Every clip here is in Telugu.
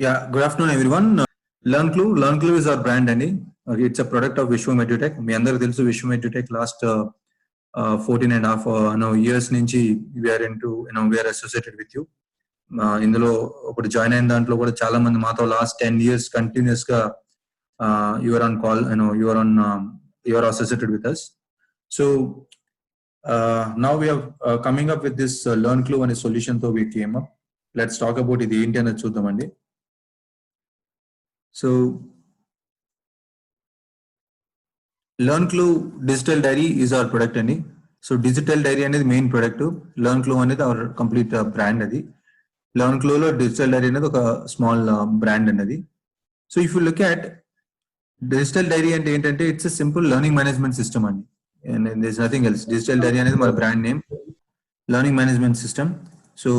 Yeah, good afternoon, everyone. LearnClue is our brand, and it's a product of Vishwam EduTech. మీ అందరికీ తెలుసు Vishwam EduTech last 14 and a half years నుంచి we are into, we are associated with you. ఇందులో ఇప్పుడు జాయిన్ అయిన దాంట్లో కూడా చాలా మంది మాతో లాస్ట్ 10 years కంటిన్యూస్ గా you are on call, you are associated with us. So now we are coming up with this LearnClue అనే solution తో we came up. Let's talk about ఇది ఏంటి అనేది చూద్దామండి. So LearnClue Digital Diary is our product అండి. సో డిజిటల్ డైరీ అనేది మెయిన్ ప్రొడక్ట్, LearnClue అనేది అవర్ కంప్లీట్ బ్రాండ్. అది LearnClue లో డిజిటల్ డైరీ అనేది ఒక స్మాల్ బ్రాండ్ అనేది. So if you look at digital diary అంటే ఏంటంటే it's a simple learning management system అండి, and there is nothing else. Digital diary అనేది మన brand name, learning management system. So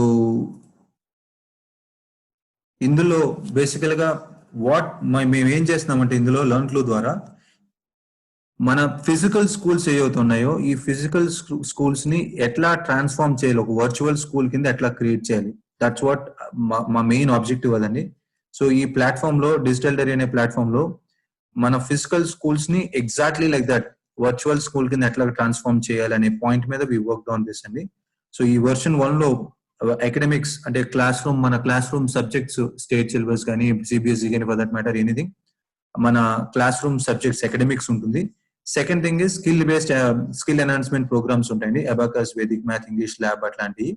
ఇందులో బేసికల్ గా మేము ఏం చేస్తున్నామంటే ఇందులో LearnClue ద్వారా మన ఫిజికల్ స్కూల్స్ ఏవైతున్నాయో ఈ ఫిజికల్ స్కూల్స్ ని ఎట్లా ట్రాన్స్ఫార్మ్ చేయాలి, ఒక వర్చువల్ స్కూల్ కింద ఎట్లా క్రియేట్ చేయాలి, దట్స్ వాట్ మా మెయిన్ ఆబ్జెక్టివ్ అదండి. సో ఈ ప్లాట్ఫామ్ లో, డిజిటల్ డైరీ అనే ప్లాట్ఫామ్ లో మన ఫిజికల్ స్కూల్స్ ని exactly like that virtual school కింద ఎట్లా ట్రాన్స్ఫార్మ్ చేయాలి అనే పాయింట్ మీద వి వర్క్ ఆన్ దిస్ అండి. సో ఈ వర్షన్ 1 లో అకాడమిక్స్ అంటే మన class room subjects, state syllabus కానీ సిబిఎస్ఈ కానీ ఫర్ దట్ మ్యాటర్ ఎనీథింగ్, మన క్లాస్ రూమ్ సబ్జెక్ట్స్ అకాడమిక్స్ ఉంటుంది. Second thing is skill based skill enhancement programmes ఉంటాయండి, abacus, Vedic math, English lab అట్లాంటివి.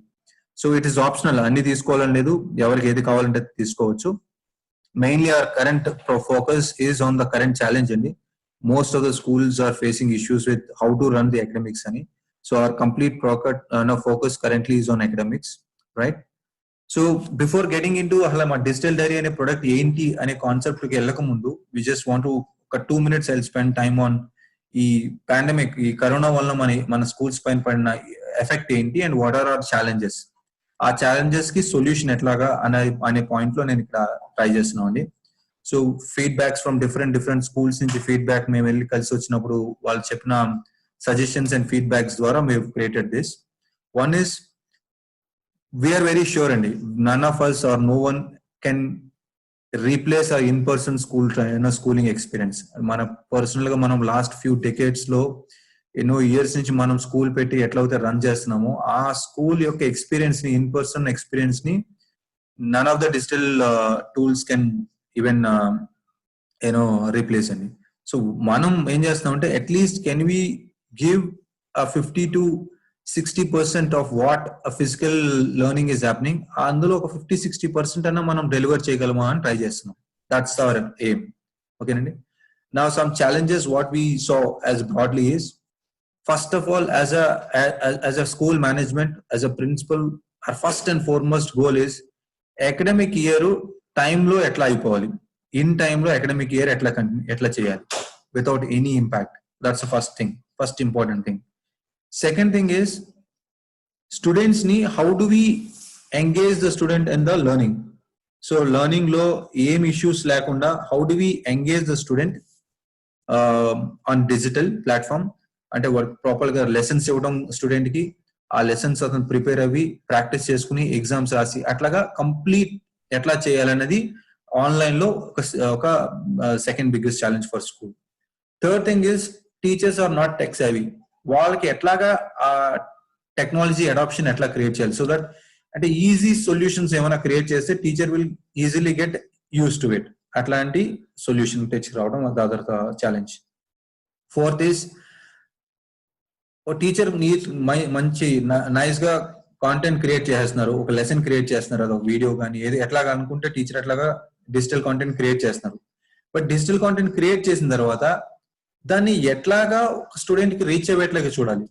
సో ఇట్ ఈస్ ఆప్షనల్, అన్ని తీసుకోవాలని లేదు, ఎవరికి ఏది కావాలంటే తీసుకోవచ్చు. Mainly our current focus is on the current challenge అండి. Most of the schools are facing issues with how to run the academics అని. So our complete focus currently is on academics, right? So before getting in to అసలు మా డిజిటల్ డైరీ అనే ప్రొడక్ట్ ఏంటి అనే కాన్సెప్ట్ కి వెళ్ళక ముందు వి జస్ట్ వాంట్ ఒక 2 minutes I spend time on ఈ పాండమిక్, ఈ కరోనా వల్ల మన స్కూల్స్ పైన పడిన ఎఫెక్ట్ ఏంటి and what are our challenges. ఆ ఛాలెంజెస్ కి సొల్యూషన్ ఎట్లాగా అనే పాయింట్ లో నేను ఇక్కడ ట్రై చేస్తున్నాను అండి. So feedbacks from different schools నుంచి ఫీడ్బ్యాక్ మేము వెళ్ళి కలిసి వచ్చినప్పుడు వాళ్ళు చెప్పిన సజెషన్స్ అండ్ ఫీడ్బ్యాక్స్ ద్వారా మేము created this. One is we are very sure and none of us or no one can replace our in-person schooling experience. మన పర్సనల్ గా మనం లాస్ట్ ఫ్యూ డెకేడ్స్ లో ఎన్నో ఇయర్స్ నుంచి మనం స్కూల్ పెట్టి ఎట్లయితే రన్ చేస్తున్నామో ఆ స్కూల్ యొక్క ఎక్స్పీరియన్స్ ని, ఇన్ పర్సన్ ఎక్స్పీరియన్స్ ని none of the digital tools can even replace అండి. సో మనం ఏం చేస్తామంటే at least can we give 50 to 60% of what physical learning is happening, అందులో ఒక 50-60% అన్న మనం డెలివర్ చేయగలమా అని ట్రై చేస్తున్నాం. That's our aim. ఓకేనండి. Now some challenges what we saw as broadly is, first of all as a school management, as a principal, our first and foremost goal is academic year టైంలో ఎట్లా అయిపోవాలి, ఇన్ టైంలో అకాడమిక్ ఇయర్ ఎట్లా చేయాలి without any impact. That's first thing, first important thing. Second thing is students ni how do we engage the student in the learning. So learning lo em issues lekunda how do we engage the student on digital platform ante work proper ga lessons ivadam student ki aa lessons athan prepare avi practice cheskuni exams rasi atlaga complete etla cheyalanadi online lo oka second biggest challenge for school. Third thing is teachers are not tech savvy. వాళ్ళకి ఎట్లాగా ఆ టెక్నాలజీ అడాప్షన్ ఎట్లా క్రియేట్ చేయాలి, సో దట్ అంటే ఈజీ సొల్యూషన్స్ ఏమైనా క్రియేట్ చేస్తే teacher will easily get use to it. అట్లాంటి సొల్యూషన్ తెచ్చి రావడం the other challenge. Fourth is teacher మంచి నైస్ గా కాంటెంట్ క్రియేట్ చేస్తున్నారు, ఒక లెసన్ క్రియేట్ చేస్తున్నారు, అదొక వీడియో కానీ ఏది ఎట్లాగా అనుకుంటే టీచర్ అట్లాగా డిజిటల్ కాంటెంట్ క్రియేట్ చేస్తున్నారు. బట్ డిజిటల్ కాంటెంట్ క్రియేట్ చేసిన తర్వాత దాన్ని ఎట్లాగా స్టూడెంట్ కి రీచ్ అయ్యేట్లాగా చూడాలి.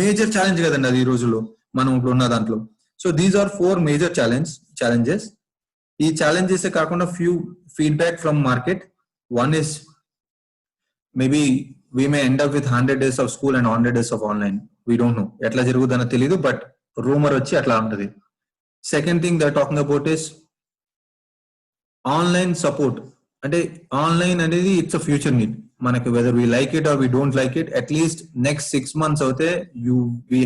మేజర్ ఛాలెంజ్ కదండి అది ఈ రోజుల్లో మనం ఇప్పుడు ఉన్న దాంట్లో. So these are 4 major challenges. ఈ ఛాలెంజెస్ కాకుండా few feedback from market. One is maybe we may end up with 100 days of school and 100 days of online. We don't know ఎట్లా జరుగుతుందో తెలియదు, బట్ రూమర్ వచ్చి అట్లా ఉంటుంది. Second thing that talking about is online support. అంటే ఆన్లైన్ అనేది ఇట్స్ అ ఫ్యూచర్ నీడ్ మనకి, whether we like it or we don't like it. At least next 6 months అవుతే we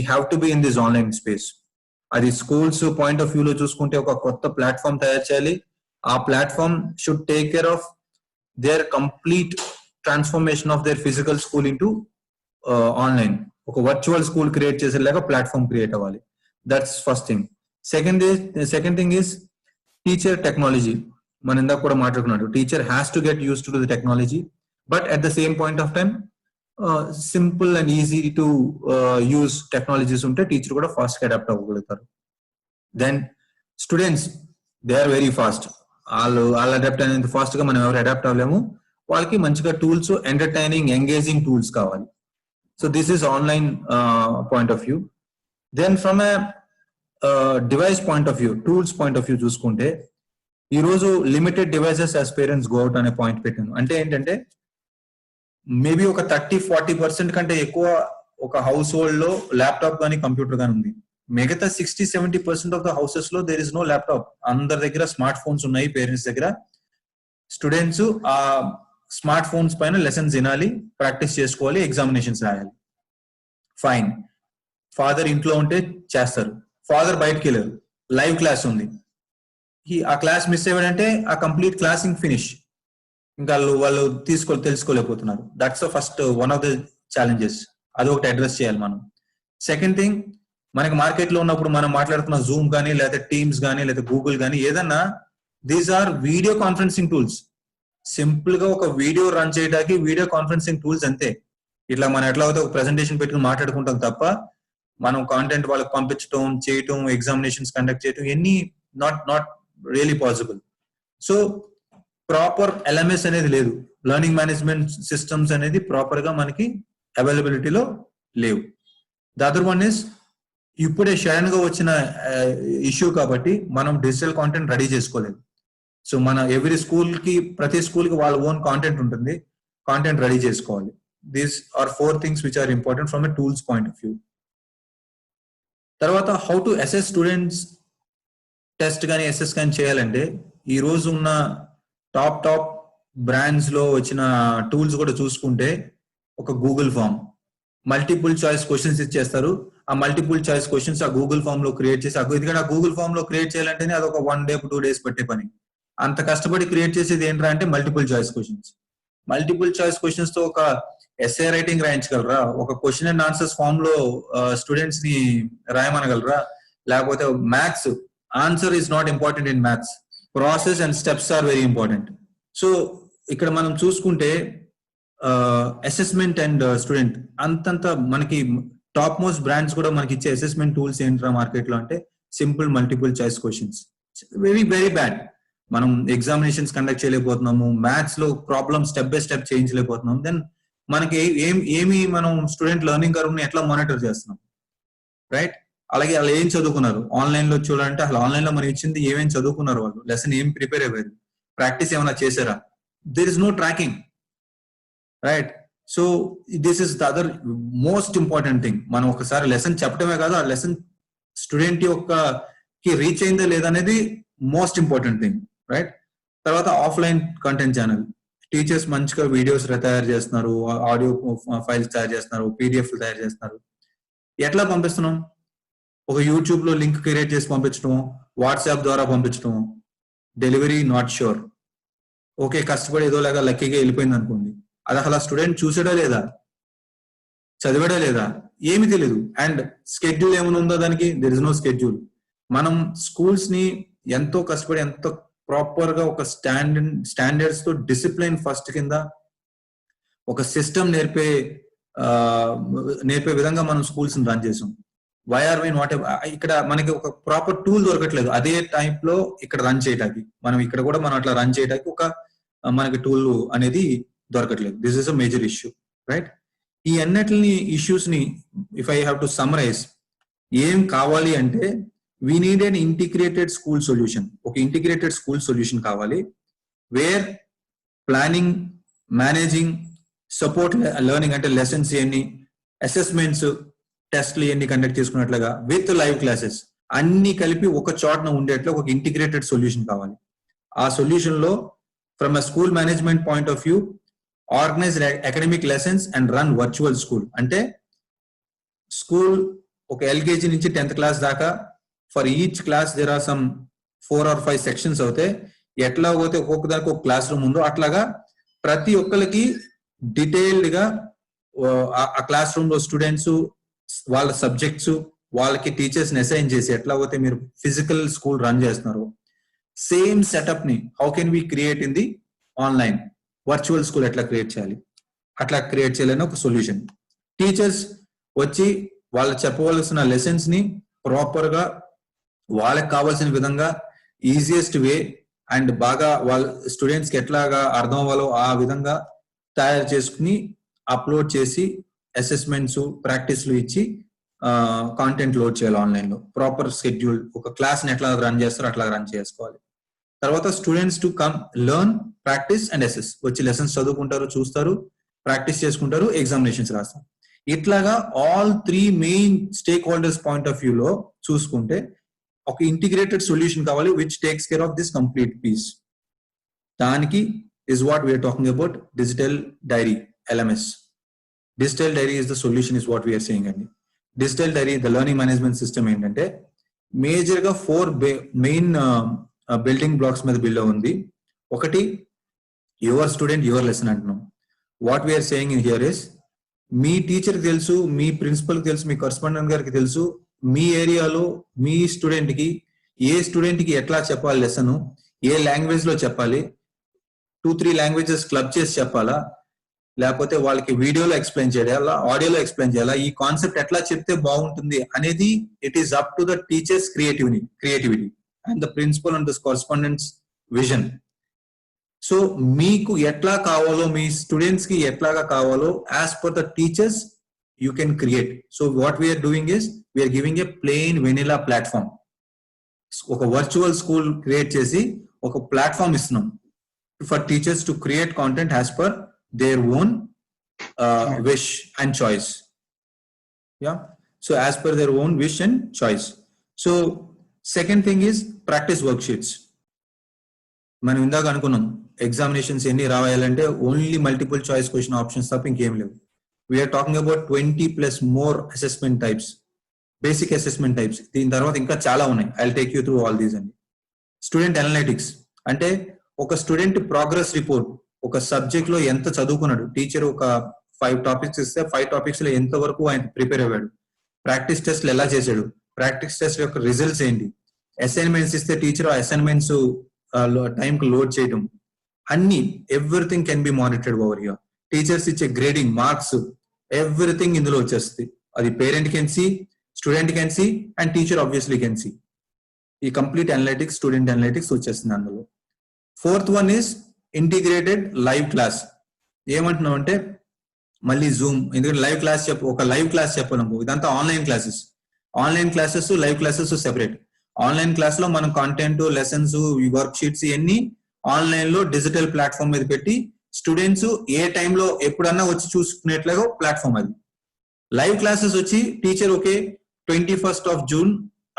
have to be in this online space. అది స్కూల్స్ పాయింట్ ఆఫ్ వ్యూలో చూసుకుంటే ఒక కొత్త ప్లాట్ఫామ్ తయారు చేయాలి. ఆ platform should take care of their complete transformation of their physical school into online. ఒక వర్చువల్ స్కూల్ క్రియేట్ చేసేలాగా ప్లాట్ఫామ్ క్రియేట్ అవ్వాలి. That's first thing. Second thing is teacher technology. మనం ఇందాక కూడా మాట్లాడుకున్నట్టు teacher has to get use to the technology, but at the same point of time simple and easy to use technologies ఉంటే టీచర్ కూడా ఫాస్ట్ గా అడాప్ట్ అవ్వగలుగుతారు. Then students they are very fast. వాళ్ళు అడాప్ట్ అనేది ఫాస్ట్ గా మనం ఎవరు అడాప్ట్ అవ్వలేము. వాళ్ళకి మంచిగా టూల్స్, ఎంటర్టైనింగ్, ఎంగేజింగ్ టూల్స్ కావాలి. So this is online point of view. Then from a device point of view, tools point of view చూసుకుంటే ఈ రోజు limited devices as parents go out అనే పాయింట్ పెట్టాను. అంటే ఏంటంటే మేబీ ఒక 30-40% కంటే ఎక్కువ ఒక హౌస్ హోల్డ్ లో ల్యాప్టాప్ కానీ కంప్యూటర్ కానీ ఉంది. మిగతా 60-70% ఆఫ్ ద హౌసెస్ లో దేర్ ఇస్ నో ల్యాప్టాప్. అందరి దగ్గర స్మార్ట్ ఫోన్స్ ఉన్నాయి పేరెంట్స్ దగ్గర. స్టూడెంట్స్ ఆ స్మార్ట్ ఫోన్స్ పైన లెసన్స్ వినాలి, ప్రాక్టీస్ చేసుకోవాలి, ఎగ్జామినేషన్స్ రాయాలి. ఫైన్, ఫాదర్ ఇంట్లో ఉంటే చేస్తారు. ఫాదర్ బయటకు వెళ్ళారు, లైవ్ క్లాస్ ఉంది, ఆ క్లాస్ మిస్ అయ్యాడంటే ఆ కంప్లీట్ క్లాస్ ఇంక ఫినిష్. ఇంకా వాళ్ళు తెలుసుకోలేకపోతున్నారు. That's first one of the challenges. అది ఒకటి అడ్రస్ చేయాలి మనం. సెకండ్ థింగ్, మనకి మార్కెట్ లో ఉన్నప్పుడు మనం మాట్లాడుతున్న జూమ్ కానీ, లేదా టీమ్స్ కానీ, లేదా గూగుల్ కానీ ఏదన్నా, these are video conferencing tools. Simple గా ఒక వీడియో రన్ చేయడానికి వీడియో కాన్ఫరెన్సింగ్ టూల్స్ అంతే. ఇట్లా మనం ఎట్లా అయితే ఒక ప్రెజెంటేషన్ పెట్టుకుని మాట్లాడుకుంటాం తప్ప మనం కాంటెంట్ వాళ్ళకి పంపించడం, చేయటం, ఎగ్జామినేషన్స్ కండక్ట్ చేయటం, ఎన్ని not really possible. So proper LMS అనేది లేదు, లెర్నింగ్ మేనేజ్మెంట్ సిస్టమ్స్ అనేది ప్రాపర్ గా మనకి అవైలబిలిటీలో లేవు. ద అదర్ వన్ ఇస్ ఇప్పుడే సడన్ గా వచ్చిన ఇష్యూ కాబట్టి మనం డిజిటల్ కాంటెంట్ రెడీ చేసుకోలేదు. సో మన ప్రతి స్కూల్ కి వాళ్ళ ఓన్ కాంటెంట్ ఉంటుంది, కాంటెంట్ రెడీ చేసుకోవాలి. These are 4 things which are important from a tools point of view. తర్వాత how to assess students, test కానీ అసెస్ కానీ చేయాలంటే ఈ రోజు ఉన్న టాప్ బ్రాండ్స్ లో వచ్చిన టూల్స్ కూడా చూసుకుంటే, ఒక Google form, multiple choice questions ఇచ్చేస్తారు. ఆ మల్టిపుల్ చాయిస్ క్వశ్చన్స్ ఆ గూగుల్ ఫామ్ లో క్రియేట్ చేసి, ఎందుకంటే ఆ గూగుల్ ఫామ్ లో క్రియేట్ చేయాలంటేనే అది ఒక 1 day 2 days పట్టే పని. అంత కష్టపడి క్రియేట్ చేసేది ఏంట్రా అంటే multiple choice questions. Multiple choice questions తో ఒక ఎస్ఏ రైటింగ్ రాయించగలరా? ఒక క్వశ్చన్ అండ్ ఆన్సర్స్ ఫామ్ లో స్టూడెంట్స్ ని రాయమనగలరా? లేకపోతే maths, answer is not important in maths, process and steps are very important. So ఇక్కడ మనం చూసుకుంటే అసెస్మెంట్ అండ్ స్టూడెంట్ అంతంత మనకి టాప్ మోస్ట్ బ్రాండ్స్ కూడా మనకి ఇచ్చే అసెస్మెంట్ టూల్స్ ఏంట్రా మార్కెట్ లో అంటే simple multiple choice questions. Very very bad. మనం ఎగ్జామినేషన్స్ కండక్ట్ చేయలేకపోతున్నాము, మ్యాథ్స్ లో ప్రాబ్లమ్ స్టెప్ బై స్టెప్ చేయించలేకపోతున్నాం. దెన్ మనకి ఏమి మనం స్టూడెంట్ లెర్నింగ్ కర్వ్ ని ఎట్లా మానిటర్ చేస్తున్నాం, రైట్? అలాగే వాళ్ళు ఏం చదువుకున్నారు ఆన్లైన్ లో చూడాలంటే, అసలు ఆన్లైన్ లో మనం ఇచ్చింది ఏమేమి చదువుకున్నారు, వాళ్ళు లెసన్ ఏం ప్రిపేర్ అయ్యారు, ప్రాక్టీస్ ఏమైనా చేశారా? There is no tracking, right? So this is the other most important thing. మనం ఒకసారి లెసన్ చెప్పడమే కాదు, ఆ లెసన్ స్టూడెంట్ కి రీచ్ అయిందా లేదా అనేది మోస్ట్ ఇంపార్టెంట్ థింగ్, రైట్? తర్వాత ఆఫ్లైన్ కంటెంట్ ఛానల్, టీచర్స్ మంచిగా వీడియోస్ తయారు చేస్తున్నారు, ఆడియో ఫైల్స్ తయారు చేస్తున్నారు, పీడిఎఫ్ తయారు చేస్తున్నారు. ఎట్లా పంపిస్తున్నాం? ఒక యూట్యూబ్ లో లింక్ క్రియేట్ చేసి పంపించడం, వాట్సాప్ ద్వారా పంపించడం, డెలివరీ నాట్ ష్యూర్. ఓకే, కష్టపడి ఏదో లాగా లక్కీగా వెళ్ళిపోయింది అనుకోండి, అది అసలు స్టూడెంట్ చూసాడా లేదా, చదివాడా లేదా, ఏమి తెలియదు. అండ్ స్కెడ్యూల్ ఏమైనా ఉందో దానికి? There is no schedule. మనం స్కూల్స్ ని ఎంతో కష్టపడి, ఎంతో ప్రాపర్ గా ఒక స్టాండర్డ్స్ తో డిసిప్లిన్ ఫస్ట్ కింద ఒక సిస్టమ్ నేర్పే విధంగా మనం స్కూల్స్ ని రన్ చేసాం. వైఆర్ వి నాట్, ఇక్కడ మనకి ఒక ప్రాపర్ టూల్ దొరకట్లేదు అదే టైప్ లో ఇక్కడ రన్ చేయడానికి. మనం ఇక్కడ కూడా మనం అట్లా రన్ చేయడానికి ఒక మనకి టూల్ అనేది దొరకట్లేదు. This is a major issue, right? ఈ అన్నిటిని ఇష్యూస్ ని if I have to summarise, ఏం కావాలి అంటే we need an integrated school solution. ఒక ఇంటిగ్రేటెడ్ స్కూల్ సొల్యూషన్ కావాలి, where planning, managing, support learning అంటే లెసన్స్ ఎన్ని, అసెస్మెంట్స్, టెస్ట్లు ఎన్ని కండక్ట్ చేసుకున్నట్లుగా విత్ లైవ్ క్లాసెస్ అన్ని కలిపి ఒక చోటన ఉండేట్లు ఒక ఇంటిగ్రేటెడ్ సొల్యూషన్ కావాలి. ఆ సొల్యూషన్ లో from a school management point of view, organise academic lessons and run virtual school. అంటే స్కూల్ ఒక ఎల్కేజీ నుంచి 10th క్లాస్ దాకా for each class there are some 4 or 5 sections అవుతాయి. ఎట్లా పోతే ఒక్కొక్క దానికి ఒక క్లాస్ రూమ్ ఉందో అట్లాగా ప్రతి ఒక్కరికి డీటెయిల్డ్ గా ఆ క్లాస్ రూమ్ లో స్టూడెంట్స్ వాళ్ళ సబ్జెక్ట్స్ వాళ్ళకి టీచర్స్ ని అసైన్ చేసి ఎట్లా పోతే మీరు ఫిజికల్ స్కూల్ రన్ చేస్తున్నారు సేమ్ సెటప్ ని how can we create in the online virtual school ఎట్లా క్రియేట్ చేయాలి, అట్లా క్రియేట్ చేయాలని ఒక సొల్యూషన్. టీచర్స్ వచ్చి వాళ్ళు చెప్పవలసిన లెసన్స్ ని ప్రాపర్ గా వాళ్ళకి కావాల్సిన విధంగా ఈజియెస్ట్ వే అండ్ బాగా వాళ్ళ స్టూడెంట్స్ కి ఎట్లాగా అర్థం అవ్వాలో ఆ విధంగా తయారు చేసుకుని అప్లోడ్ చేసి అసెస్మెంట్స్ ప్రాక్టీస్లు ఇచ్చి కాంటెంట్ లోడ్ చేయాలి ఆన్లైన్ లో. ప్రాపర్ షెడ్యూల్ ఒక క్లాస్ ని ఎట్లా రన్ చేస్తారో అట్లా రన్ చేసుకోవాలి. తర్వాత students to come learn practice and assess వచ్చి లెసన్స్ చదువుకుంటారు, చూస్తారు, ప్రాక్టీస్ చేసుకుంటారు, ఎగ్జామినేషన్స్ రాస్తారు. ఇట్లాగా all 3 main stakeholders point of view లో చూసుకుంటే ఒక ఇంటిగ్రేటెడ్ సొల్యూషన్ కావాలి which takes care of this complete piece. దానికి is what we are talking about digital diary LMS. Digital diary is the solution is what we are saying అండి. Digital diary the learning management system ఏంటంటే మేజర్ గా 4 మెయిన్ బిల్డింగ్ బ్లాక్స్ మీద బిల్డ్ ఉంది. ఒకటి యువర్ స్టూడెంట్ యువర్ లెసన్ అంటున్నాం. What we are saying in here is మీ టీచర్ కి తెలుసు, మీ ప్రిన్సిపల్ కి తెలుసు, మీ కరస్పాండెంట్ గారికి తెలుసు మీ ఏరియాలో మీ స్టూడెంట్ కి ఏ స్టూడెంట్ కి ఎట్లా చెప్పాలి లెసన్, ఏ లాంగ్వేజ్ లో చెప్పాలి, 2-3 లాంగ్వేజెస్ క్లబ్ చేసి చెప్పాలా, లేకపోతే వాళ్ళకి వీడియోలో ఎక్స్ప్లెయిన్ చేయాలా, ఆడియోలో ఎక్స్ప్లెయిన్ చేయాలా, ఈ కాన్సెప్ట్ ఎట్లా చెప్తే బాగుంటుంది అనేది it is up to the teachers creativity and the principal and the correspondents vision. So మీకు ఎట్లా కావాలో మీ స్టూడెంట్స్ కి ఎట్లాగా కావాలో as per the teachers you can create. So what we are doing is we are giving a plain vanilla platform. ఒక వర్చువల్ స్కూల్ క్రియేట్ చేసి ఒక ప్లాట్ఫామ్ ఇస్తున్నాం for teachers to create content as per their own wish and choice. Yeah, so as per their own wish and choice. So second thing is practice worksheets. మనం ఇందాక అనుకున్నాం ఎగ్జామినేషన్స్ ఎన్ని రాయాలంటే only multiple choice question options తప్ప ఇంకేం లేవు. We are talking about 20+ more assessment types, basic assessment types. దీని తర్వాత ఇంకా చాలా ఉన్నాయి. I will take you through all these అండి. స్టూడెంట్ అనలిటిక్స్ అంటే ఒక స్టూడెంట్ ప్రోగ్రెస్ రిపోర్ట్, ఒక సబ్జెక్ట్ లో ఎంత చదువుకున్నాడు, టీచర్ ఒక 5 టాపిక్స్ ఇస్తే 5 టాపిక్స్ లో ఎంత వరకు ఆయన ప్రిపేర్ అయ్యాడు, ప్రాక్టీస్ టెస్ట్లు ఎలా చేశాడు, ప్రాక్టీస్ టెస్ట్ యొక్క రిజల్ట్స్ ఏంటి, అసైన్మెంట్స్ ఇస్తే టీచర్ అసైన్మెంట్స్ టైం కు లోడ్ చేయడం, అన్ని everything can be monitored over here. Teachers ఇచ్చే గ్రేడింగ్, మార్క్స్, ఎవ్రీథింగ్ ఇందులో వచ్చేస్తుంది. అది parent can see, student can see and teacher obviously can see. ఈ కంప్లీట్ అనలిటిక్స్, స్టూడెంట్ అనలిటిక్స్ వచ్చేస్తుంది అందులో. Fourth one is integrated live class. ఏమంటున్నాం అంటే మళ్ళీ జూమ్, ఎందుకంటే లైవ్ క్లాస్ ఒక లైవ్ క్లాస్ చెప్పను, ఇదంతా online classes. Online classes, live classes separate. Online class లో మనం కంటెంట్, లెసన్స్, వర్క్ షీట్స్ ఇవన్నీ ఆన్లైన్ లో డిజిటల్ ప్లాట్ఫామ్ మీద పెట్టి స్టూడెంట్స్ ఏ టైంలో ఎప్పుడన్నా వచ్చి చూసుకునేట్లుగా ప్లాట్ఫామ్ అది. లైవ్ క్లాసెస్ వచ్చి teacher okay 21st of June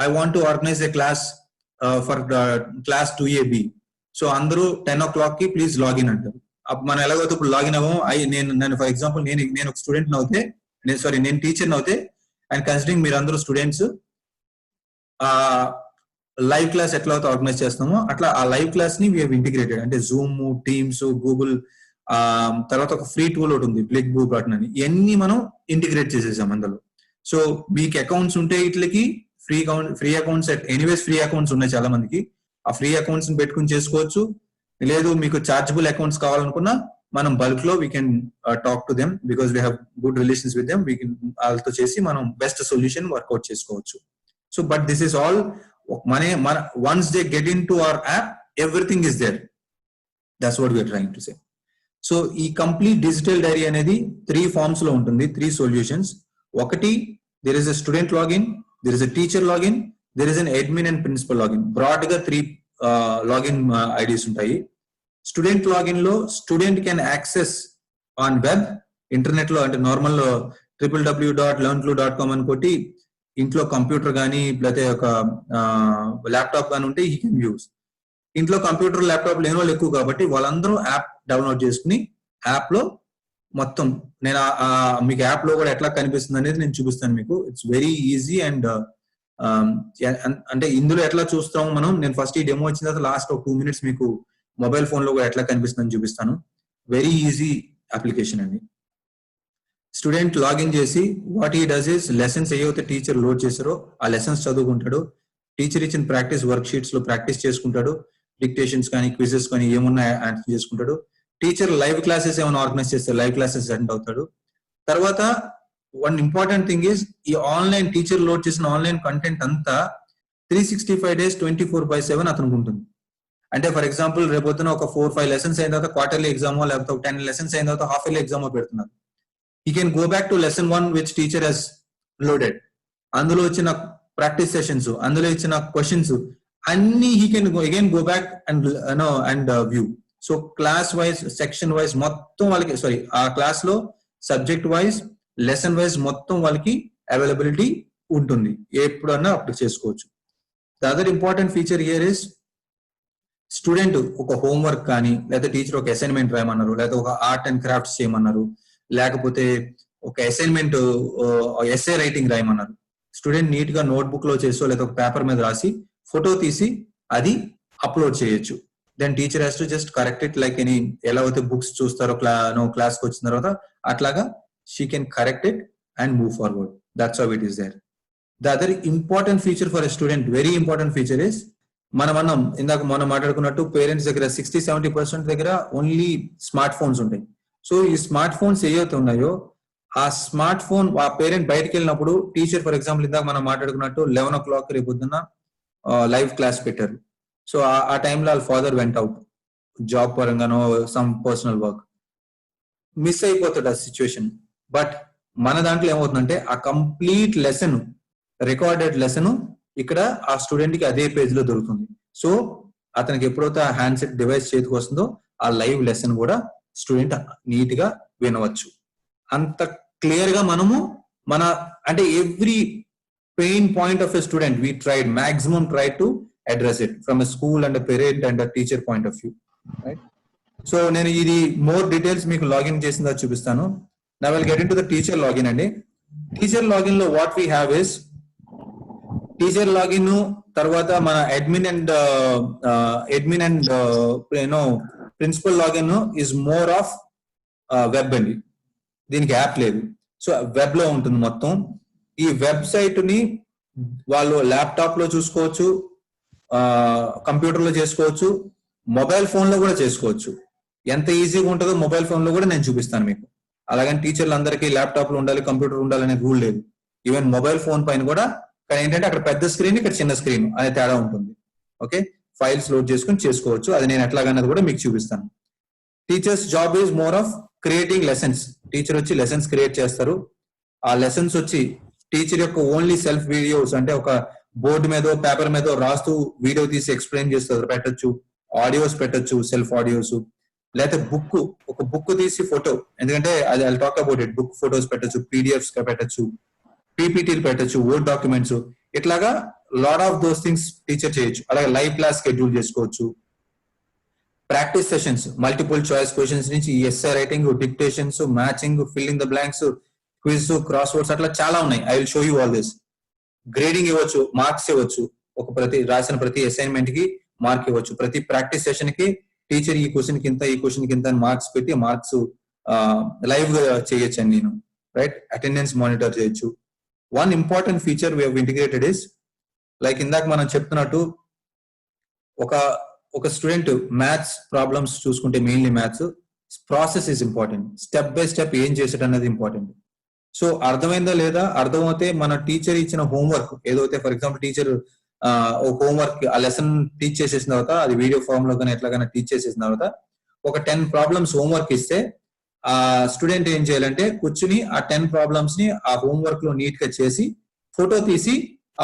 I want to organise A class for class 2AB. So అందరూ 10 o'clock కి ప్లీజ్ లాగిన్ అంటారు. మనం ఎలాగైతే ఇప్పుడు లాగిన్ అవ్వము, నేను ఫర్ ఎగ్జాంపుల్ నేను ఒక స్టూడెంట్ అవుతే, నేను టీచర్ అవుతే అండ్ కన్సిడరింగ్ మీరు అందరూ స్టూడెంట్స్, లైవ్ క్లాస్ ఎట్లా అయితే ఆర్గనైజ్ చేస్తామో అట్లా ఆ లైవ్ క్లాస్ ని వీ హావ్ ఇంటిగ్రేటెడ్. అంటే జూమ్, టీమ్స్, గూగుల్, తర్వాత ఒక ఫ్రీ టూల్ ఒకటి ఉంది బ్లిక్ బూ బటన్ అని, ఇవన్నీ మనం ఇంటిగ్రేట్ చేసేసాం అందులో. సో మీకు అకౌంట్స్ ఉంటే ఇట్లకి free accounts, anyways free accounts ఉన్నాయి చాలా మందికి, ఆ ఫ్రీ అకౌంట్స్ ని పెట్టుకుని చేసుకోవచ్చు. లేదు మీకు చార్జబుల్ అకౌంట్స్ కావాలనుకున్నా మనం బల్క్ లో we can talk to them because we have good relations with them. We can వాళ్ళతో చేసి మనం బెస్ట్ సొల్యూషన్ వర్కౌట్ చేసుకోవచ్చు. So but this is all మన once they get in to our app everything is there. That's what we are trying to say. So ఈ కంప్లీట్ డిజిటల్ డైరీ అనేది 3 forms లో ఉంటుంది, 3 solutions. ఒకటి, there is a student login, there is a teacher login, there is an admin and principal login. Broad గా 3 login IDs ఉంటాయి. స్టూడెంట్ లాగిన్ లో student can access on web, internet లో, అంటే నార్మల్ www.learnclue.com అని కొట్టి ఇంట్లో కంప్యూటర్ కానీ లేకపోతే ఒక ల్యాప్టాప్ కానీ ఉంటే హీ కెన్ యూజ్. ఇంట్లో కంప్యూటర్, ల్యాప్టాప్ లేని వాళ్ళు ఎక్కువ కాబట్టి వాళ్ళందరూ యాప్ డౌన్లోడ్ చేసుకుని యాప్ లో మొత్తం నేను మీకు యాప్ లో కూడా ఎట్లా కనిపిస్తుంది అనేది నేను చూపిస్తాను మీకు. ఇట్స్ వెరీ ఈజీ అండ్ అంటే ఇందులో ఎట్లా చూస్తాం మనం, నేను ఫస్ట్ ఈ డెమో వచ్చిన తర్వాత లాస్ట్ ఒక 2 minutes మీకు మొబైల్ ఫోన్ లో కూడా ఎట్లా కనిపిస్తుందని చూపిస్తాను. వెరీ ఈజీ అప్లికేషన్ అండి. స్టూడెంట్ లాగిన్ చేసి what he does is lessons ఏవైతే టీచర్ లోడ్ చేశారో ఆ లెసన్స్ చదువుకుంటాడు. టీచర్ ఇచ్చిన ప్రాక్టీస్ వర్క్ షీట్స్ లో ప్రాక్టీస్ చేసుకుంటాడు. డిక్టేషన్స్ కానీ క్విజెస్ కానీ ఏమున్నా ఆన్సర్ చేసుకుంటాడు. టీచర్ లైవ్ క్లాసెస్ ఏమైనా ఆర్గనైజ్ చేస్తే లైవ్ క్లాసెస్ అటెండ్ అవుతాడు. తర్వాత వన్ ఇంపార్టెంట్ థింగ్ ఈస్ ఈ ఆన్లైన్ టీచర్ లోడ్ చేసిన ఆన్లైన్ కంటెంట్ అంతా 365 days 24/7 అతనికి ఉంటుంది. అంటే ఫర్ ఎగ్జాంపుల్ రేపొద్దున ఒక 4-5 లెసన్స్ అయిన తర్వాత క్వార్టర్లీ ఎగ్జామో లేకపోతే ఒక 10 లెసన్స్ అయిన తర్వాత హాఫ్ ఇయర్లీ ఎగ్జామో పెడుతున్నారు. He can go back to lesson 1 which teacher has loaded. అందులో వచ్చిన ప్రాక్టీస్ సెషన్స్, అందులో ఇచ్చిన క్వశ్చన్స్ అన్ని he can again go back and view. So class wise, section wise మొత్తం వాళ్ళకి ఆ క్లాస్ లో సబ్జెక్ట్ వైజ్, లెసన్ వైజ్ మొత్తం వాళ్ళకి అవైలబిలిటీ ఉంటుంది. ఎప్పుడన్నా అప్పుడు చేసుకోవచ్చు. The other important feature here is student ఒక హోంవర్క్ కానీ లేకపోతే టీచర్ ఒక అసైన్మెంట్ రాయమన్నారు, లేకపోతే ఒక ఆర్ట్ అండ్ క్రాఫ్ట్స్ చేయమన్నారు, లేకపోతే ఒక అసైన్మెంట్ ఎస్ఏ రైటింగ్ రాయమన్నారు. స్టూడెంట్ నీట్ గా నోట్బుక్ లో చేసో లేదా ఒక పేపర్ మీద రాసి ఫోటో తీసి అది అప్లోడ్ చేయొచ్చు. Then teacher has to just correct it like any ఎలా అయితే బుక్స్ చూస్తారో క్లాస్ కి వచ్చిన తర్వాత అట్లాగా she can correct it and move forward. That's how it is there. The other important feature for a student, very important feature is మనం ఇందాక మనం మాట్లాడుకున్నట్టు పేరెంట్స్ దగ్గర 60-70% దగ్గర ఓన్లీ స్మార్ట్ ఫోన్స్ ఉంటాయి. సో ఈ స్మార్ట్ ఫోన్స్ ఏవైతే ఉన్నాయో ఆ స్మార్ట్ ఫోన్ ఆ పేరెంట్ బయటకు వెళ్ళినప్పుడు టీచర్ ఫర్ ఎగ్జాంపుల్ ఇందాక మనం మాట్లాడుకున్నట్టు 11 o'clock రేపు పొద్దున్న లైవ్ క్లాస్ పెట్టారు. సో ఆ టైంలో వాళ్ళ ఫాదర్ వెంట్ అవుట్ జాబ్ పరంగానో సమ్ పర్సనల్ వర్క్, మిస్ అయిపోతాడు ఆ సిచ్యువేషన్. బట్ మన దాంట్లో ఏమవుతుందంటే ఆ కంప్లీట్ లెసన్, రికార్డెడ్ లెసన్ ఇక్కడ ఆ స్టూడెంట్ కి అదే పేజ్ లో దొరుకుతుంది. సో అతనికి ఎప్పుడైతే ఆ హ్యాండ్సెట్ డివైస్ చేతికి వస్తుందో ఆ లైవ్ లెసన్ కూడా స్టూడెంట్ నీట్ గా వినవచ్చు. అంత క్లియర్ గా మనము అంటే every pain point of a student we tried maximum try to address it from a school and parent and teacher point of view, right? So నేను ఇది మోర్ డీటెయిల్స్ మీకు లాగిన్ చేసిందా చూపిస్తాను. నా will get in to the teacher login అండి. టీచర్ లాగిన్ లో what we have is teacher login తర్వాత మన admin and principal login is more of web అండి. దీనికి యాప్ లేదు. సో వెబ్ లో ఉంటుంది మొత్తం. ఈ వెబ్సైట్ ని వాళ్ళు ల్యాప్టాప్ లో చూసుకోవచ్చు, కంప్యూటర్ లో చేసుకోవచ్చు, మొబైల్ ఫోన్ లో కూడా చేసుకోవచ్చు. ఎంత ఈజీగా ఉంటుందో మొబైల్ ఫోన్ లో కూడా నేను చూపిస్తాను మీకు. అలాగని టీచర్లు అందరికీ ల్యాప్టాప్ లో ఉండాలి, కంప్యూటర్ ఉండాలి అనే రూల్ లేదు. ఈవెన్ మొబైల్ ఫోన్ పైన కూడా, కానీ ఏంటంటే అక్కడ పెద్ద స్క్రీన్, ఇక్కడ చిన్న స్క్రీన్ అనే తేడా ఉంటుంది. ఓకే, ఫైల్స్ లోడ్ చేసుకుని చేసుకోవచ్చు. అది నేను ఎట్లాగన్నది కూడా మీకు చూపిస్తాను. Teachers job is more of creating lessons. Teacher వచ్చి లెసన్స్ క్రియేట్ చేస్తారు. ఆ లెసన్స్ వచ్చి టీచర్ యొక్క ఓన్లీ సెల్ఫ్ వీడియోస్, అంటే ఒక బోర్డు మీదో పేపర్ మీదో రాస్తూ వీడియో తీసి ఎక్స్ప్లెయిన్ చేస్తారు, పెట్టచ్చు. ఆడియోస్ పెట్టచ్చు, సెల్ఫ్ ఆడియోస్, లేకపోతే ఒక బుక్ తీసి ఫోటో, ఎందుకంటే అది I talk about it. Book photos పెట్టచ్చు, పీడిఎఫ్స్ పెట్టచ్చు, పీపీటీలు పెట్టచ్చు, వర్డ్ డాక్యుమెంట్స్, ఇట్లాగా lot of those things teacher చేయొచ్చు. అలాగే లైవ్ క్లాస్ షెడ్యూల్ చేసుకోవచ్చు. Practice sessions, multiple choice questions నుంచి SA writing, dictations, matching, filling the blanks, quiz, crosswords, అట్లా చాలా ఉన్నాయి. I will show you all this. Grading ఇవ్వచ్చు, మార్క్స్ ఇవ్వచ్చు. రాసిన ప్రతి అసైన్మెంట్ కి మార్క్ ఇవ్వచ్చు. ప్రతి ప్రాక్టీస్ సెషన్ కి టీచర్ ఈ క్వశ్చన్ కింద ఈ క్వశ్చన్ కింద మార్క్స్ పెట్టి మార్క్స్ లైవ్ గా చేయొచ్చు అని నేను, రైట్? అటెండెన్స్ మానిటర్ చేయొచ్చు. One important feature we have integrated is, like ఇందాక మనం చెప్తున్నట్టు ఒక స్టూడెంట్ మ్యాథ్స్ ప్రాబ్లమ్స్ చూసుకుంటే mainly maths process is important. Step by step ఏం చేసేది అన్నది ఇంపార్టెంట్. సో అర్థమైందా లేదా, అర్థమైతే మన టీచర్ ఇచ్చిన హోంవర్క్ ఏదైతే, ఫర్ ఎగ్జాంపుల్ టీచర్ ఒక హోంవర్క్ ఆ లెసన్ టీచ్ చేసేసిన తర్వాత, అది వీడియో ఫామ్ లో కానీ ఎట్లాగైనా టీచ్ చేసేసిన తర్వాత ఒక 10 problems హోంవర్క్ ఇస్తే ఆ స్టూడెంట్ ఏం చేయాలంటే కూర్చుని ఆ 10 problems ని ఆ హోంవర్క్ లో నీట్ గా చేసి ఫోటో తీసి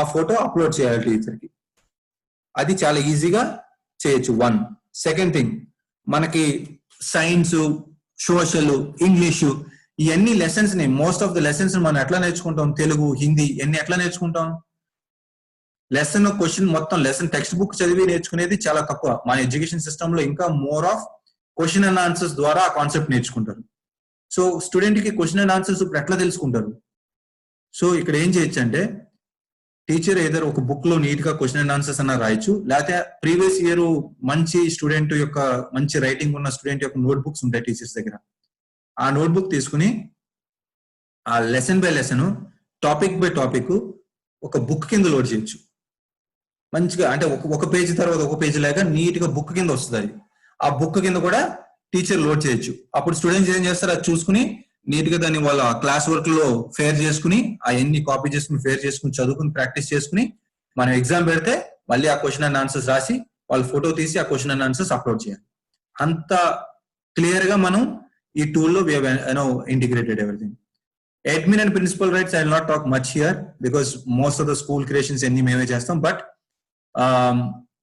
ఆ ఫోటో అప్లోడ్ చేయాలి టీచర్ కి. అది చాలా ఈజీగా చేయొచ్చు. వన్. సెకండ్ థింగ్, మనకి సైన్స్, సోషల్, ఇంగ్లీషు, ఇవన్నీ లెసన్స్ ని, మోస్ట్ ఆఫ్ ద లెసన్స్ మనం ఎట్లా నేర్చుకుంటాం? తెలుగు, హిందీ ఇవన్నీ ఎట్లా నేర్చుకుంటాం? లెసన్ క్వశ్చన్ మొత్తం లెసన్ టెక్స్ట్ బుక్ చదివి నేర్చుకునేది చాలా తక్కువ. మన ఎడ్యుకేషన్ సిస్టమ్ లో ఇంకా more of question and answers ద్వారా ఆ కాన్సెప్ట్ నేర్చుకుంటారు. సో స్టూడెంట్ కి క్వశ్చన్ అండ్ ఆన్సర్స్ ఇప్పుడు ఎట్లా తెలుసుకుంటారు? సో ఇక్కడ ఏం చేయొచ్చు అంటే టీచర్ ఏదైనా ఒక బుక్ లో నీట్ గా క్వశ్చన్ అండ్ ఆన్సర్స్ అన్న రాయొచ్చు, లేకపోతే ప్రీవియస్ ఇయర్ మంచి స్టూడెంట్ యొక్క మంచి రైటింగ్ ఉన్న స్టూడెంట్ యొక్క నోట్ బుక్స్ ఉంటాయి టీచర్స్ దగ్గర. ఆ నోట్ బుక్ తీసుకుని ఆ lesson by lesson, topic by topic ఒక బుక్ కింద లోడ్ చేయొచ్చు మంచిగా. అంటే ఒక పేజీ తర్వాత ఒక పేజీ లాగా నీట్ గా బుక్ కింద వస్తుంది అది. ఆ బుక్ కింద కూడా టీచర్ లోడ్ చేయొచ్చు. అప్పుడు స్టూడెంట్స్ ఏం చేస్తారు, అది చూసుకుని నీట్ గా దాన్ని వాళ్ళ క్లాస్ వర్క్ లో ఫేర్ చేసుకుని అవన్నీ కాపీ చేసుకుని ఫేర్ చేసుకుని చదువుకుని ప్రాక్టీస్ చేసుకుని మనం ఎగ్జామ్ పెడితే మళ్ళీ ఆ క్వశ్చన్ అండ్ ఆన్సర్స్ రాసి వాళ్ళు ఫోటో తీసి ఆ క్వశ్చన్ అండ్ ఆన్సర్స్ అప్లోడ్ చేయాలి. అంత క్లియర్ గా మనం ఈ టూల్లో integrated everything. Admin and principal rights I will not talk much here because most of the school creations అన్ని మేమే చేస్తాం. బట్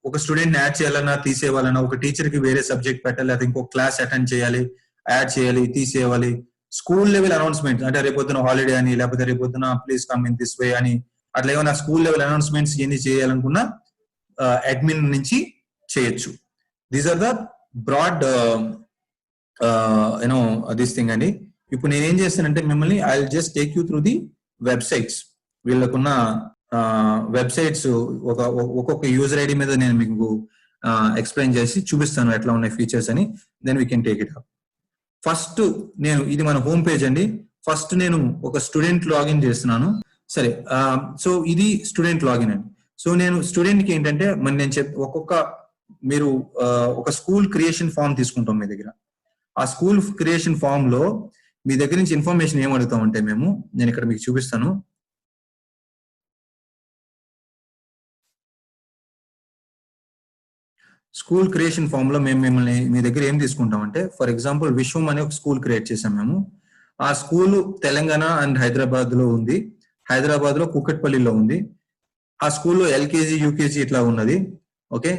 ఒక స్టూడెంట్ యాడ్ చేయాలన్నా తీసేయాలన్నా, ఒక టీచర్ కి వేరే సబ్జెక్ట్ పెట్టాలి, అది ఇంకో క్లాస్ అటెండ్ చేయాలి, యాడ్ చేయాలి, తీసేయాలి, స్కూల్ లెవెల్ అనౌన్స్మెంట్ అంటే రేపొద్దున హాలిడే అని లేకపోతే రేపొద్దున please come in this way అని అట్లా ఏమైనా స్కూల్ లెవెల్ అనౌన్స్మెంట్స్ ఎన్ని చేయాలనుకున్నా అడ్మిన్ నుంచి చేయొచ్చు. These are the broad this thing అండి. ఇప్పుడు నేనేం చేస్తానంటే మిమ్మల్ని I will just take you through the websites. వీళ్ళకున్న వెబ్సైట్స్ ఒక్కొక్క యూజర్ ఐడి మీద నేను మీకు ఎక్స్ప్లెయిన్ చేసి చూపిస్తాను ఎట్లా ఉన్నాయి ఫీచర్స్ అని. Then we can take it up. First నేను ఇది మన హోమ్ పేజ్ అండి. ఫస్ట్ నేను ఒక స్టూడెంట్ లాగిన్ చేస్తున్నాను. సరే, సో ఇది స్టూడెంట్ లాగిన్ అండి. సో నేను స్టూడెంట్ కి ఏంటంటే మరి నేను మీరు ఒక స్కూల్ క్రియేషన్ ఫామ్ తీసుకుంటాం మీ దగ్గర. ఆ స్కూల్ క్రియేషన్ ఫామ్ లో మీ దగ్గర నుంచి ఇన్ఫర్మేషన్ ఏం అడుగుతామంటే నేను ఇక్కడ మీకు చూపిస్తాను. స్కూల్ క్రియేషన్ ఫామ్ లో మేము మిమ్మల్ని మీ దగ్గర ఏం తీసుకుంటామంటే, ఫర్ ఎగ్జాంపుల్ విశ్వం అనే ఒక స్కూల్ క్రియేట్ చేసాం మేము. ఆ స్కూల్ తెలంగాణ అండ్ హైదరాబాద్ లో ఉంది. హైదరాబాద్ లో కుక్కట్పల్లిలో ఉంది. ఆ స్కూల్లో ఎల్కేజీ యూకేజీ ఇట్లా ఉన్నది. ఓకే,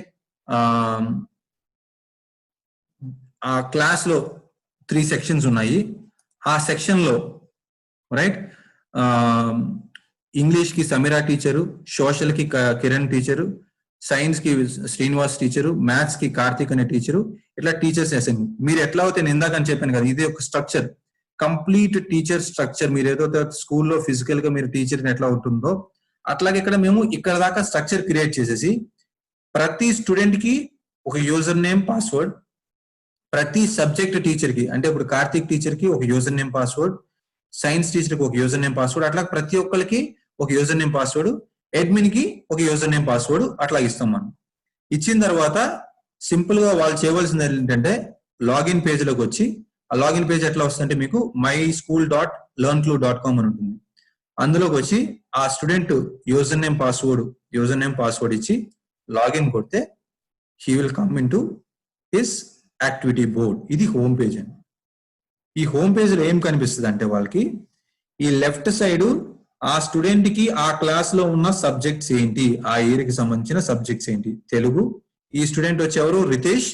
ఆ క్లాస్ లో 3 సెక్షన్స్ ఉన్నాయి. ఆ సెక్షన్ లో రైట్ ఇంగ్లీష్ కి సమీరా టీచరు, సోషల్ కి కిరణ్ టీచరు, సైన్స్ కి శ్రీనివాస్ టీచరు, మ్యాథ్స్ కి కార్తిక్ అనే టీచరు, ఇట్లా టీచర్స్ వేసాను. మీరు ఎట్లా అవుతే నేను ఇందాక అని చెప్పాను కదా, ఇది ఒక స్ట్రక్చర్, కంప్లీట్ టీచర్ స్ట్రక్చర్. మీరు ఏదో స్కూల్లో ఫిజికల్ గా మీరు టీచర్ ఎట్లా ఉంటుందో అట్లాగే ఇక్కడ మేము ఇక్కడ దాకా స్ట్రక్చర్ క్రియేట్ చేసేసి ప్రతి స్టూడెంట్ కి ఒక యూజర్ నేమ్ పాస్వర్డ్, ప్రతి సబ్జెక్ట్ టీచర్ కి అంటే ఇప్పుడు కార్తిక్ టీచర్ కి ఒక user name password, science teacher కి ఒక యూజర్ నేమ్ పాస్వర్డ్, అట్లా ప్రతి ఒక్కరికి ఒక యూజర్ నేమ్ పాస్వర్డ్, అడ్మిన్ కి ఒక యూజర్ నేమ్ పాస్వర్డ్ అట్లా ఇస్తాం మనం. ఇచ్చిన తర్వాత సింపుల్ గా వాళ్ళు చేయవలసింది ఏంటంటే లాగిన్ పేజ్ లోకి వచ్చి, ఆ లాగిన్ పేజ్ ఎట్లా వస్తుందంటే మీకు myschool.learnclue.com అని ఉంటుంది. అందులోకి వచ్చి ఆ స్టూడెంట్ యూజర్ నేమ్ పాస్వర్డ్ ఇచ్చి లాగిన్ కొడితే he will come in to his activity board. ఇది హోమ్ పేజ్ అండి. ఈ హోమ్ పేజ్ లో ఏం కనిపిస్తుంది అంటే వాళ్ళకి ఈ లెఫ్ట్ సైడ్ ఆ స్టూడెంట్ కి ఆ క్లాస్ లో ఉన్న సబ్జెక్ట్స్ ఏంటి, ఆ ఇయర్ కి సంబంధించిన సబ్జెక్ట్స్ ఏంటి. తెలుగు, ఈ స్టూడెంట్ వచ్చేవారు రితేష్,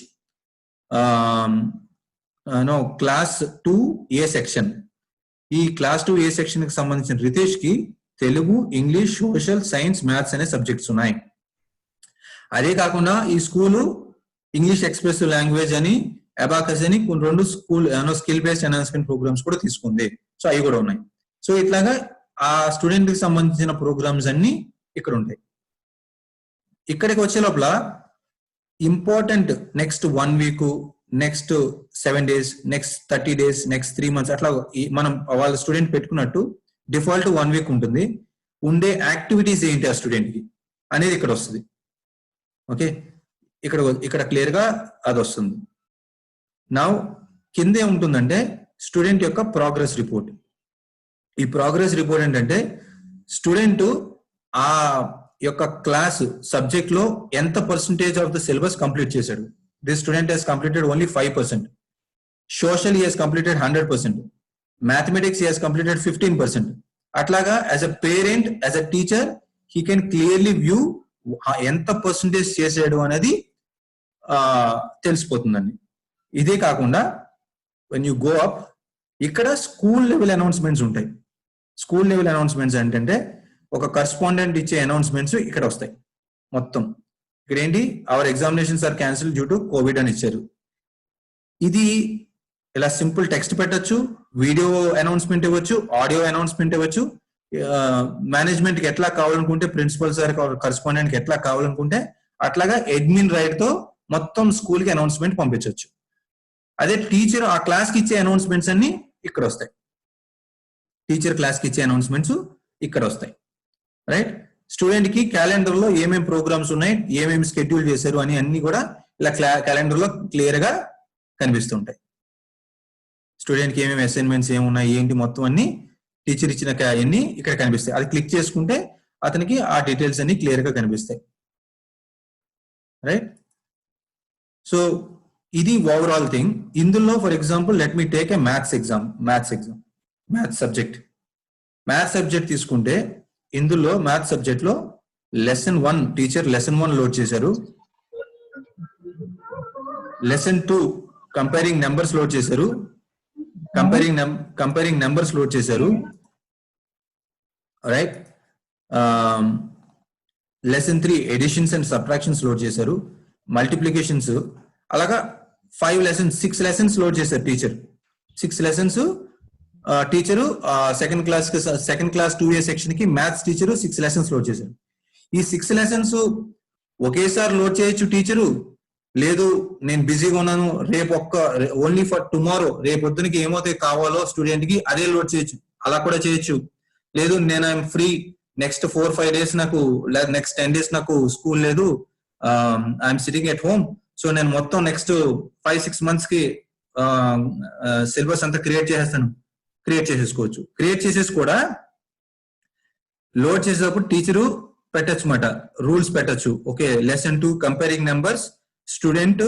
క్లాస్ 2A సెక్షన్. ఈ క్లాస్ 2A సెక్షన్ కి సంబంధించిన రితేష్ కి Telugu, English, social, science, maths అనే సబ్జెక్ట్స్ ఉన్నాయి. అదే కాకుండా ఈ స్కూలు ఇంగ్లీష్ ఎక్స్ప్రెసివ్ లాంగ్వేజ్ అని, అబాకస్ అని కొన్ని 2 స్కిల్ బేస్డ్ ఎన్హాన్స్మెంట్ ప్రోగ్రామ్స్ కూడా తీసుకుంది. సో అవి కూడా ఉన్నాయి. సో ఇట్లాగా ఆ స్టూడెంట్ కి సంబంధించిన ప్రోగ్రామ్స్ అన్ని ఇక్కడ ఉంటాయి. ఇక్కడికి వచ్చే లోపల important next 1 week, next 7 days, next 30 days, next 3 months అట్లా మనం వాళ్ళ స్టూడెంట్ పెట్టుకున్నట్టు డిఫాల్ట్ 1 వీక్ ఉంటుంది. ఉండే యాక్టివిటీస్ ఏంటి ఆ స్టూడెంట్ కి అనేది ఇక్కడ వస్తుంది. ఓకే, ఇక్కడ క్లియర్ గా అది వస్తుంది. నా కింద ఏముంటుందంటే స్టూడెంట్ యొక్క ప్రోగ్రెస్ రిపోర్ట్. ఈ ప్రోగ్రెస్ రిపోర్ట్ ఏంటంటే స్టూడెంట్ ఆ యొక్క క్లాస్ సబ్జెక్ట్ లో ఎంత percentage of the syllabus complete చేశాడు. This student has completed only 5%. Social he has completed 100%. Mathematics he has completed 15%. అట్లాగా as a parent, as a teacher he can clearly view ఎంత పర్సంటేజ్ చేసాడు అనేది తెలిసిపోతుందండి. ఇదే కాకుండా వెన్ యూ గో అప్ ఇక్కడ స్కూల్ లెవెల్ అనౌన్స్మెంట్స్ ఉంటాయి. స్కూల్ లెవెల్ అనౌన్స్మెంట్స్ ఏంటంటే ఒక కరస్పాండెంట్ ఇచ్చే అనౌన్స్మెంట్స్ ఇక్కడ వస్తాయి మొత్తం. ఇక్కడ ఏంటి, our examinations are cancel due to COVID అని ఇచ్చారు. ఇది ఇలా సింపుల్ టెక్స్ట్ పెట్టచ్చు, వీడియో అనౌన్స్మెంట్ ఇవ్వచ్చు, ఆడియో అనౌన్స్మెంట్ ఇవ్వచ్చు, మేనేజ్మెంట్ కి ఎట్లా కావాలనుకుంటే, ప్రిన్సిపల్ సార్ కరెస్పాండెంట్ కి ఎట్లా కావాలనుకుంటే అట్లాగా అడ్మిన్ రైట్ తో మొత్తం స్కూల్ కి అనౌన్స్మెంట్ పంపించవచ్చు. అదే టీచర్ ఆ క్లాస్ కి ఇచ్చే అనౌన్స్మెంట్స్ అన్ని ఇక్కడ వస్తాయి. టీచర్ క్లాస్ కి ఇచ్చే అనౌన్స్మెంట్స్ ఇక్కడ వస్తాయి. రైట్, స్టూడెంట్ కి క్యాలెండర్ లో ఏమేమి ప్రోగ్రామ్స్ ఉన్నాయి, ఏమేమి షెడ్యూల్ చేశారు అని అన్ని కూడా ఇలా క్యాలెండర్ లో క్లియర్ గా కనిపిస్తుంటాయి. స్టూడెంట్ కి ఏమేమి అసైన్మెంట్స్ ఏమున్నాయి ఏంటి మొత్తం అన్ని టీచర్ ఇచ్చిన అన్ని ఇక్కడ కనిపిస్తాయి. అది క్లిక్ చేసుకుంటే అతనికి ఆ డీటెయిల్స్ అన్ని క్లియర్ గా కనిపిస్తాయి. రైట్, సో ఇది ఓవరాల్ థింగ్. ఇందులో for example let me take a maths subject తీసుకుంటే ఇందులో మ్యాథ్స్ సబ్జెక్ట్ లో లెసన్ 1 టీచర్ లెసన్ 1 లోడ్ చేశారు. లెసన్ 2 కంపేరింగ్ నెంబర్స్ లోడ్ చేశారు. కంపేరింగ్ నెంబర్స్ లోడ్ చేశారు. Right, lesson 3 additions and subtractions load చేశారు. మల్టిప్లికేషన్స్ అలాగా 6 లెసన్స్ లోడ్ చేశారు teacher. 6 lessons teacher second class 2A section కి మ్యాథ్స్ టీచరు 6 లెసన్స్ లోడ్ చేశారు. ఈ 6 లెసన్స్ ఒకేసారి లోడ్ చేయొచ్చు టీచరు. లేదు నేను బిజీగా ఉన్నాను, రేపు ఓన్లీ ఫర్ టుమారో, రేపు పొద్దునకి ఏమైతే కావాలో స్టూడెంట్ కి అదే లోడ్ చేయొచ్చు, అలా కూడా చేయొచ్చు. లేదు నేను ఐఎమ్ ఫ్రీ, నెక్స్ట్ 4-5 డేస్ నాకు, నెక్స్ట్ 10 డేస్ నాకు స్కూల్ లేదు, I'm sitting at home, so నేను మొత్తం నెక్స్ట్ 5-6 మంత్స్ కి సిలబస్ అంతా క్రియేట్ చేసేసుకోవచ్చు. క్రియేట్ చేసేసి కూడా లోడ్ చేసేటప్పుడు టీచరు పెట్టచ్చు మాట, రూల్స్ పెట్టచ్చు. Okay, lesson 2 comparing numbers, student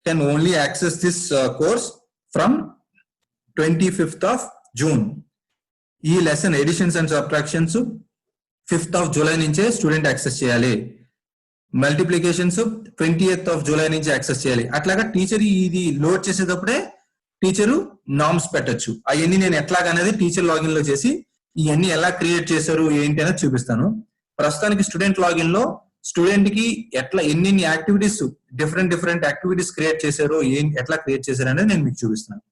can only access this course from 25th of June. ఈ lesson additions and subtractions 5th of July నుంచే స్టూడెంట్ యాక్సెస్ చేయాలి. మల్టిప్లికేషన్స్ 20th of July నుంచి యాక్సెస్ చేయాలి. అట్లాగా టీచర్ ఇది లోడ్ చేసేటప్పుడే టీచరు నామ్స్ పెట్టచ్చు. అవన్నీ నేను ఎట్లాగనేది టీచర్ లాగిన్ లో చేసి ఇవన్నీ ఎలా క్రియేట్ చేశారు ఏంటి అనేది చూపిస్తాను. ప్రస్తుతానికి స్టూడెంట్ లాగిన్ లో స్టూడెంట్ కి ఎట్లా ఎన్ని యాక్టివిటీస్, డిఫరెంట్ యాక్టివిటీస్ క్రియేట్ చేశారు, ఎట్లా క్రియేట్ చేశారు అనేది నేను మీకు చూపిస్తున్నాను.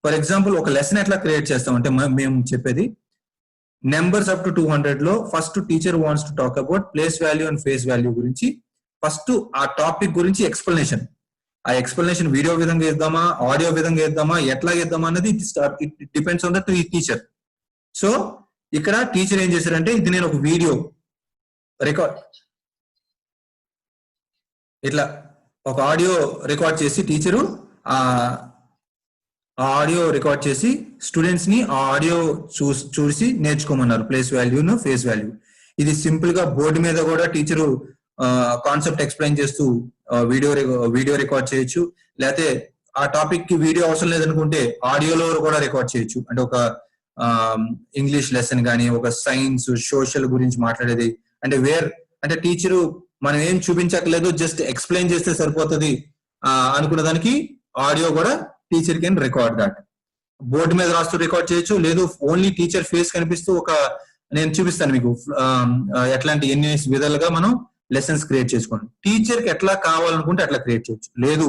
ఫర్ ఎగ్జాంపుల్ ఒక లెసన్ ఎట్లా క్రియేట్ చేస్తామంటే మేము చెప్పేది నెంబర్స్ అప్ టు 200 లో first teacher wants to talk about place value and face value గురించి. ఫస్ట్ ఆ టాపిక్ గురించి ఎక్స్ప్లెనేషన్, ఆ ఎక్స్ప్లెనేషన్ వీడియో విధంగా ఇద్దామా, ఆడియో విధంగా ఇద్దామా, ఎట్లా ఇద్దామా అనేది it depends on the teacher. So ఇక్కడ టీచర్ ఏం చేశారంటే, ఇది నేను ఒక వీడియో రికార్డ్, ఇట్లా ఒక ఆడియో రికార్డ్ చేసి టీచరు ఆ ఆడియో రికార్డ్ చేసి స్టూడెంట్స్ ని ఆ ఆడియో చూసి నేర్చుకోమన్నారు ప్లేస్ వాల్యూను ఫేస్ వాల్యూ. ఇది సింపుల్ గా బోర్డు మీద కూడా టీచరు కాన్సెప్ట్ ఎక్స్ప్లెయిన్ చేస్తూ వీడియో రికార్డ్ చేయొచ్చు. లేకపోతే ఆ టాపిక్ కి వీడియో అవసరం లేదనుకుంటే ఆడియోలో కూడా రికార్డ్ చేయొచ్చు. అంటే ఒక ఇంగ్లీష్ లెసన్ కానీ, ఒక సైన్స్ సోషల్ గురించి మాట్లాడేది, అంటే టీచరు మనం ఏం చూపించట్లేదు, జస్ట్ ఎక్స్ప్లెయిన్ చేస్తే సరిపోతుంది అనుకున్న దానికి ఆడియో కూడా teacher can record that. Board మీద రాస్తూ రికార్డ్ చేయొచ్చు. లేదు ఓన్లీ టీచర్ ఫేస్ కనిపిస్తూ నేను చూపిస్తాను మీకు ఎట్లాంటి ఎన్ని విధాలుగా మనం లెసన్స్ క్రియేట్ చేసుకోండి. టీచర్ కి ఎట్లా కావాలనుకుంటే అట్లా క్రియేట్ చేయొచ్చు. లేదు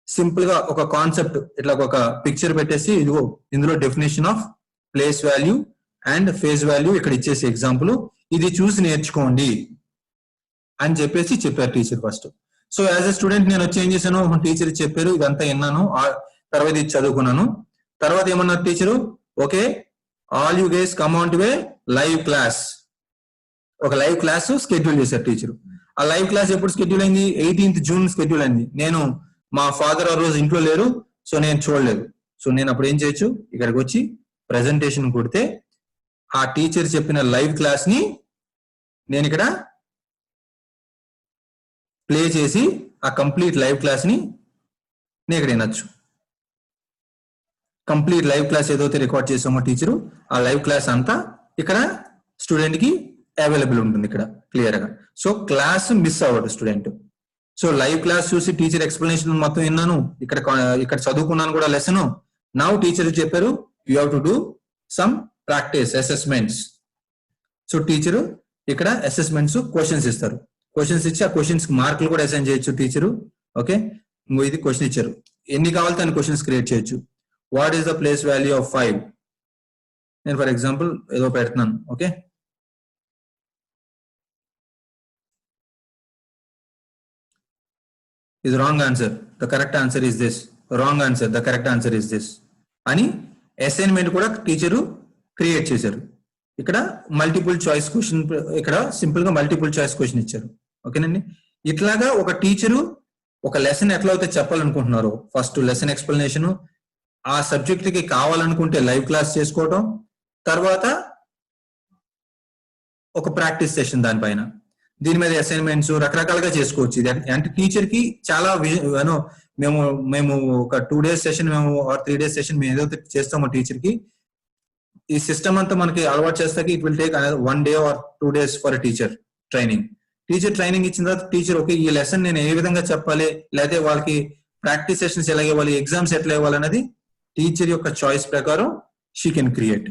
సింపుల్ గా ఒక కాన్సెప్ట్ ఇట్లా ఒక పిక్చర్ పెట్టేసి ఇదిగో ఇందులో definition of place value and face value ఇక్కడ ఇచ్చేసి ఎగ్జాంపుల్, ఇది చూసి నేర్చుకోండి అని చెప్పేసి చెప్పారు teacher first. So as a student నేను వచ్చి ఏం చేశాను, టీచర్ చెప్పారు ఇదంతా విన్నాను, తర్వాత ఇది చదువుకున్నాను. తర్వాత ఏమన్నారు teacher, okay all you guys come on to A live class. ఒక లైవ్ క్లాస్ షెడ్యూల్ చేశారు టీచరు. ఆ లైవ్ క్లాస్ ఎప్పుడు షెడ్యూల్ అయింది, 18th June షెడ్యూల్ అయింది. నేను మా ఫాదర్ ఆ రోజు ఇంట్లో లేరు, సో నేను చూడలేదు. సో నేను అప్పుడు ఏం చేయొచ్చు, ఇక్కడికి వచ్చి ప్రెజెంటేషన్ కొడితే ఆ టీచర్ చెప్పిన లైవ్ క్లాస్ ని నేను ఇక్కడ ప్లే చేసి ఆ కంప్లీట్ లైవ్ క్లాస్ ని నేను ఇక్కడ వినొచ్చు. కంప్లీట్ లైవ్ క్లాస్ ఏదైతే రికార్డ్ చేసామో టీచరు, ఆ లైవ్ క్లాస్ అంతా ఇక్కడ స్టూడెంట్ కి అవైలబుల్ ఉంటుంది ఇక్కడ క్లియర్ గా. సో క్లాస్ మిస్ అవ్వదు స్టూడెంట్. సో లైవ్ క్లాస్ చూసి టీచర్ ఎక్స్ప్లెనేషన్ మొత్తం విన్నాను, ఇక్కడ చదువుకున్నాను కూడా లెసన్. నౌ టీచర్ చెప్పారు you have to do some practice assessments. So teacher ఇక్కడ అసెస్మెంట్స్ క్వశ్చన్స్ ఇస్తారు. క్వశ్చన్స్ ఇచ్చి ఆ క్వశ్చన్స్ మార్కులు కూడా అసైన్ చేయొచ్చు టీచరు. ఓకే, ఇంకో ఇది క్వశ్చన్ ఇచ్చారు, ఎన్ని కావాలితే అన్ని క్వశ్చన్స్ క్రియేట్ చేయొచ్చు. What is the place value of 5? నేను ఫర్ ఎగ్జాంపుల్ ఏదో పెడుతున్నాను. Okay, is wrong answer, the correct answer is this, wrong answer, the correct answer is this అని అసైన్మెంట్ కూడా టీచరు క్రియేట్ చేశారు. ఇక్కడ మల్టిపుల్ చాయిస్ క్వశ్చన్, ఇక్కడ సింపుల్ గా మల్టిపుల్ చాయిస్ క్వశ్చన్ ఇచ్చారు. ఓకేనండి, ఇట్లాగా ఒక టీచరు ఒక లెసన్ ఎట్లా అయితే చెప్పాలనుకుంటున్నారో ఫస్ట్ లెసన్ ఎక్స్ప్లెనేషన్, ఆ సబ్జెక్ట్ కి కావాలనుకుంటే లైవ్ క్లాస్ చేసుకోవటం, తర్వాత ఒక ప్రాక్టీస్ సెషన్ దానిపైన, దీని మీద అసైన్మెంట్స్ రకరకాలుగా చేసుకోవచ్చు. ఇది అంటే టీచర్ కి చాలా మేము ఒక 2 days సెషన్ మేము 3 days సెషన్ మేము ఏదైతే చేస్తామో టీచర్ కి ఈ సిస్టమ్ అంతా మనకి అలవాటు చేస్తాకి it will take 1 day or 2 days for teacher training. Teacher training ఇచ్చిన తర్వాత టీచర్ ఓకే ఈ లెసన్ నేను ఏ విధంగా చెప్పాలి, లేకపోతే వాళ్ళకి ప్రాక్టీస్ సెషన్స్ ఎలా ఇవ్వాలి, ఎగ్జామ్స్ ఎట్లా ఇవ్వాలి అనేది టీచర్ యొక్క చాయిస్ ప్రకారం షీ కెన్ క్రియేట్.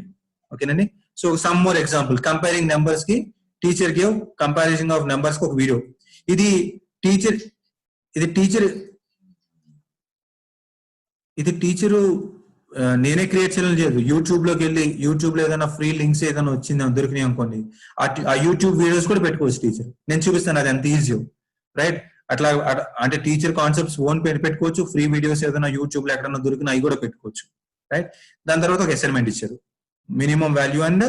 ఓకేనండి, so some more example, comparing numbers కి teacher give comparison of numbers కి ఒక వీడియో. ఇది టీచరు నేనే క్రియేట్ చేయడం లేదు. యూట్యూబ్ లోకి వెళ్ళి యూట్యూబ్ లో ఏదైనా ఫ్రీ లింక్స్ ఏదైనా వచ్చింది దొరికినాయి అనుకోండి, ఆ యూట్యూబ్ వీడియోస్ కూడా పెట్టుకోవచ్చు టీచర్. నేను చూపిస్తాను అది ఎంత ఈజీ, రైట్? అట్లా అంటే టీచర్ కాన్సెప్ట్స్ ఓన్ పెట్టుకోవచ్చు, ఫ్రీ వీడియోస్ ఏదైనా యూట్యూబ్ లో ఎక్కడన్నా దొరికినా అవి కూడా పెట్టుకోవచ్చు, రైట్? దాని తర్వాత ఒక అసైన్మెంట్ ఇచ్చారు, minimum value and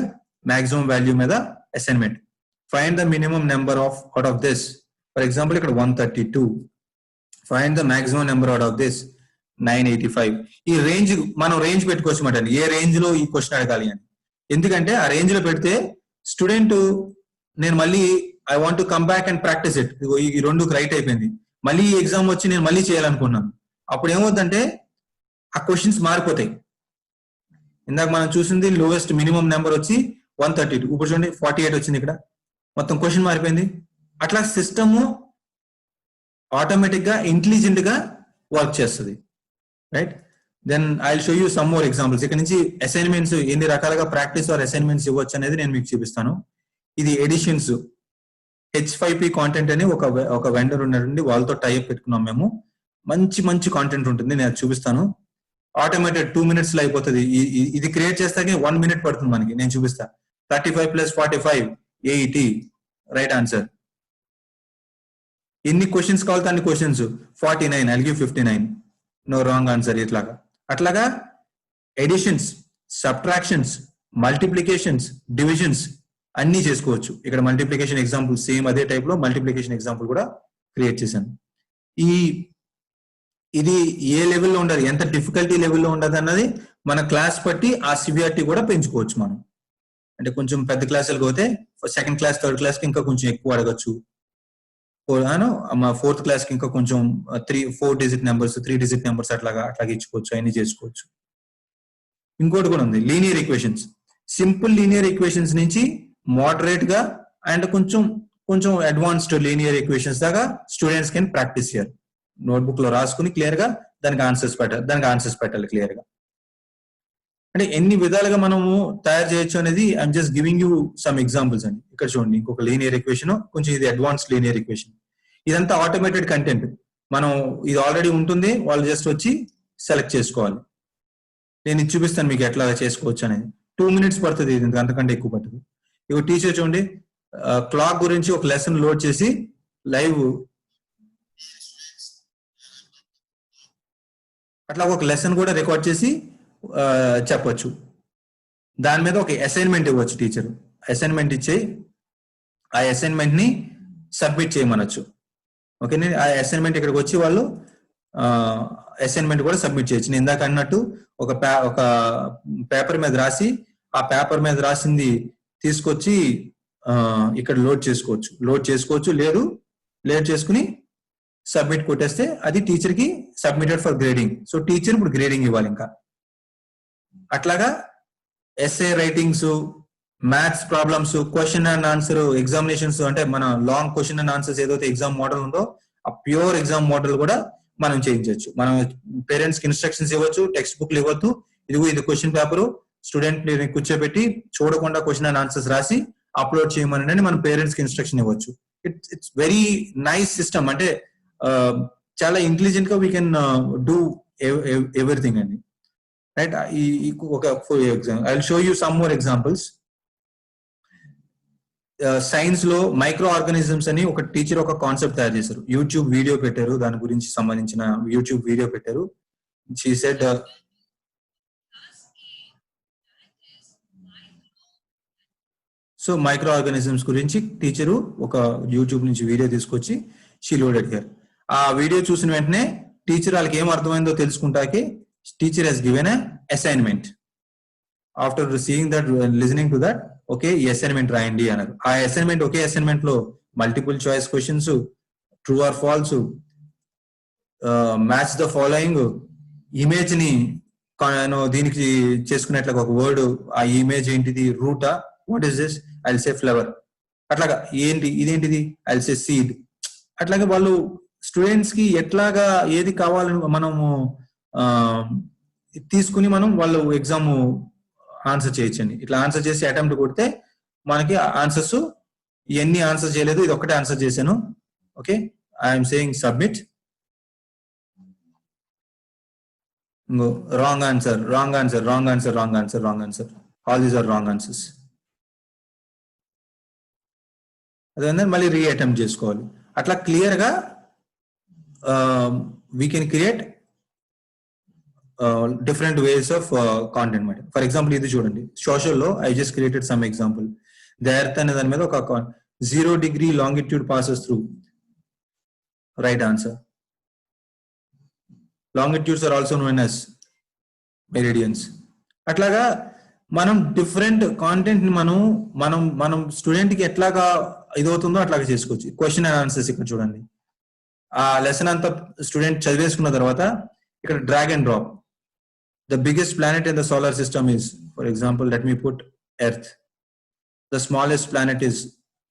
maximum value మీద assignment. Find the minimum number of out of this. For example ఇక్కడ 132. Find the maximum number out of this 985. ఈ రేంజ్ మనం రేంజ్ పెట్టుకోవచ్చు మాట, ఏ రేంజ్ లో ఈ క్వశ్చన్ అడగాలి అని. ఎందుకంటే ఆ రేంజ్ లో పెడితే స్టూడెంట్ నేను మళ్ళీ I want to come back and practice it, ఈ 2కి రైట్ అయిపోయింది, మళ్ళీ ఈ ఎగ్జామ్ వచ్చి నేను మళ్ళీ చేయాలనుకున్నాను, అప్పుడు ఏమవుతుందంటే ఆ క్వశ్చన్స్ మారిపోతాయి. ఇందాక మనం చూసింది లోవెస్ట్ మినిమం నెంబర్ వచ్చి 132, ఇప్పుడు చూడండి 48 వచ్చింది, ఇక్కడ మొత్తం క్వశ్చన్ మారిపోయింది. అట్లా సిస్టమ్ ఆటోమేటిక్ గా ఇంటెలిజెంట్ గా వర్క్ చేస్తుంది, right? Then I will show you some more examples. ఇక్కడ నుంచి అసైన్మెంట్స్ ఎన్ని రకాలుగా ప్రాక్టీస్ ఆర్ అసైన్మెంట్స్ ఇవ్వచ్చు అనేది నేను మీకు చూపిస్తాను. ఇది ఎడిషన్స్, H5P కాంటెంట్ అని ఒక వెండర్ ఉన్నారండి, వాళ్ళతో టైప్ పెట్టుకున్నాం మేము. మంచి కాంటెంట్ ఉంటుంది, నేను చూపిస్తాను. ఆటోమేటెడ్ 2 minutes లో అయిపోతుంది. ఇది క్రియేట్ చేస్తాకే 1 minute పడుతుంది మనకి. నేను చూపిస్తా. 35 + 45 80 రైట్ ఆన్సర్. ఎన్ని క్వశ్చన్స్ కావాలి అన్ని questions. 49 I'll give 59 no wrong answer. ఇట్లాగా అట్లాగా ఎడిషన్స్, సబ్ట్రాక్షన్స్, మల్టిప్లికేషన్స్, డివిజన్స్ అన్ని చేసుకోవచ్చు. ఇక్కడ మల్టిప్లికేషన్ ఎగ్జాంపుల్ సేమ్ అదే టైప్ లో మల్టిప్లికేషన్ ఎగ్జాంపుల్ కూడా క్రియేట్ చేశాను. ఇది ఏ లెవెల్లో ఉండాలి, ఎంత డిఫికల్టీ లెవెల్లో ఉండదు అన్నది మన క్లాస్ బట్టి ఆ సివియారిటీ కూడా పెంచుకోవచ్చు మనం. అంటే కొంచెం పెద్ద క్లాసులకు పోతే 2nd class 3rd class కి ఇంకా కొంచెం ఎక్కువ అడగచ్చు. మా 4th class కి ఇంకా కొంచెం 4 digit నెంబర్స్ 3 digit నెంబర్స్ అట్లాగా ఇచ్చుకోవచ్చు, అన్ని చేసుకోవచ్చు. ఇంకోటి కూడా ఉంది, linear equations. Simple linear equations నుంచి మోడరేట్ గా అండ్ కొంచెం అడ్వాన్స్డ్ లీనియర్ ఈక్వేషన్స్ దాకా స్టూడెంట్స్ కెన్ ప్రాక్టీస్ చేయాలి. నోట్బుక్ లో రాసుకుని క్లియర్ గా దానికి ఆన్సర్స్ పెట్టాలి క్లియర్ గా. అంటే ఎన్ని విధాలుగా మనము తయారు చేయొచ్చు అనేది I'm just giving you some examples అండి. ఇక్కడ చూడండి ఇంకొక లీనియర్ ఈక్వేషన్, కొంచెం ఇది అడ్వాన్స్డ్ లీనియర్ ఈక్వేషన్. ఇదంతా ఆటోమేటెడ్ కంటెంట్, మనం ఇది ఆల్రెడీ ఉంటుంది, వాళ్ళు జస్ట్ వచ్చి సెలెక్ట్ చేసుకోవాలి. నేను ఇది చూపిస్తాను మీకు ఎట్లా చేసుకోవచ్చు అనేది. 2 minutes పడుతుంది, ఇది అంతకంటే ఎక్కువ పడుతుంది. ఇక టీచర్ చూడండి క్లాక్ గురించి ఒక లెసన్ లోడ్ చేసి లైవ్ అట్లా ఒక లెసన్ కూడా రికార్డ్ చేసి చెప్పొచ్చు. దాని మీద ఒక అసైన్మెంట్ ఇవ్వచ్చు టీచర్. అసైన్మెంట్ ఇచ్చి ఆ అసైన్మెంట్ ని సబ్మిట్ చేయమనొచ్చు. ఓకేనా? ఆ అసైన్మెంట్ ఇక్కడికి వచ్చి వాళ్ళు అసైన్మెంట్ కూడా సబ్మిట్ చేయొచ్చు. నేను ఇందాక అన్నట్టు ఒక పేపర్ మీద రాసి ఆ పేపర్ మీద రాసింది తీసుకొచ్చి ఇక్కడ లోడ్ చేసుకోవచ్చు. లేదు చేసుకుని సబ్మిట్ కొట్టేస్తే అది టీచర్ కి submitted for grading. So teacher ఇప్పుడు గ్రేడింగ్ ఇవ్వాలి. ఇంకా అట్లాగా SA writings, maths problems, question and answer examinations, అంటే మన లాంగ్ క్వశ్చన్ అండ్ ఆన్సర్స్ ఏదైతే ఎగ్జామ్ మోడల్ ఉందో ఆ ప్యూర్ ఎగ్జామ్ మోడల్ కూడా మనం చేయించవచ్చు. మనం పేరెంట్స్ కి ఇన్స్ట్రక్షన్స్ ఇవ్వచ్చు, టెక్స్ట్ బుక్లు ఇవ్వచ్చు. ఇది క్వశ్చన్ పేపర్, స్టూడెంట్ కూర్చోబెట్టి చూడకుండా క్వశ్చన్ అండ్ ఆన్సర్స్ రాసి అప్లోడ్ చేయమని మనం పేరెంట్స్ కి ఇన్స్ట్రక్షన్ ఇవ్వచ్చు. It's very nice system. అంటే చాలా ఇంటెలిజెంట్ గా వీ కెన్ డూ ఎవ్రీథింగ్ అండి. రైట్. ఒక example I will show you some more examples. Science లో మైక్రో ఆర్గానిజమ్స్ అని ఒక టీచర్ ఒక కాన్సెప్ట్ తయారు చేశారు. యూట్యూబ్ వీడియో పెట్టారు, దాని గురించి సంబంధించిన యూట్యూబ్ వీడియో పెట్టారు. She said so micro organisms గురించి టీచరు ఒక యూట్యూబ్ నుంచి వీడియో తీసుకొచ్చి షీ లోడెడ్ హియర్. ఆ వీడియో చూసిన వెంటనే టీచర్ వాళ్ళకి ఏం అర్థమైందో తెలుసుకుంటాకి teacher has given a assignment. After seeing that, listening to that, okay ఈ అసైన్మెంట్ రాయండి అన్నారు. ఆ అసైన్మెంట్ ఒకే అసైన్మెంట్ లో multiple choice questions, true or false, match the following, image ని దీనికి చేసుకునేట్లా ఒక వర్డ్, ఆ ఇమేజ్ ఏంటిది, రూటా, what is this, I will say flower, అట్లాగా ఏంటి ఇదేంటిది, ఐ విల్ సే సీడ్. అట్లాగే వాళ్ళు స్టూడెంట్స్ కి ఎట్లాగా ఏది కావాలని మనము తీసుకుని మనం వాళ్ళు ఎగ్జామ్ ఆన్సర్ చేయొచ్చండి. ఇట్లా ఆన్సర్ చేసి అటెంప్ట్ కొడితే మనకి ఆన్సర్స్, ఇవన్నీ ఆన్సర్ చేయలేదు, ఇది ఒక్కటే ఆన్సర్ చేశాను, okay I'm saying submit. Wrong answer, wrong answer, wrong answer, wrong answer, wrong answer, all these are wrong answers. అదే మళ్ళీ రీ అటెంప్ట్ చేసుకోవాలి. అట్లా క్లియర్ గా we can create different ways of content మాట. ఫర్ ఎగ్జాంపుల్ ఇది చూడండి, సోషల్లో I just created some example. The earth అనే దాని మీద ఒక 0 degree longitude passes through, right answer. Longitudes are also known as meridians. అట్లాగా మనం డిఫరెంట్ కాంటెంట్ ని మనం స్టూడెంట్ కి ఎట్లాగా ఇదవుతుందో అట్లాగా చేసుకోవచ్చు. క్వశ్చన్ అండ్ ఆన్సర్స్ ఇక్కడ చూడండి. ఆ లెసన్ అంతా స్టూడెంట్ చదివేసుకున్న తర్వాత ఇక్కడ drag and drop. The biggest planet in the solar system is, for example, let me put Earth. The smallest planet is,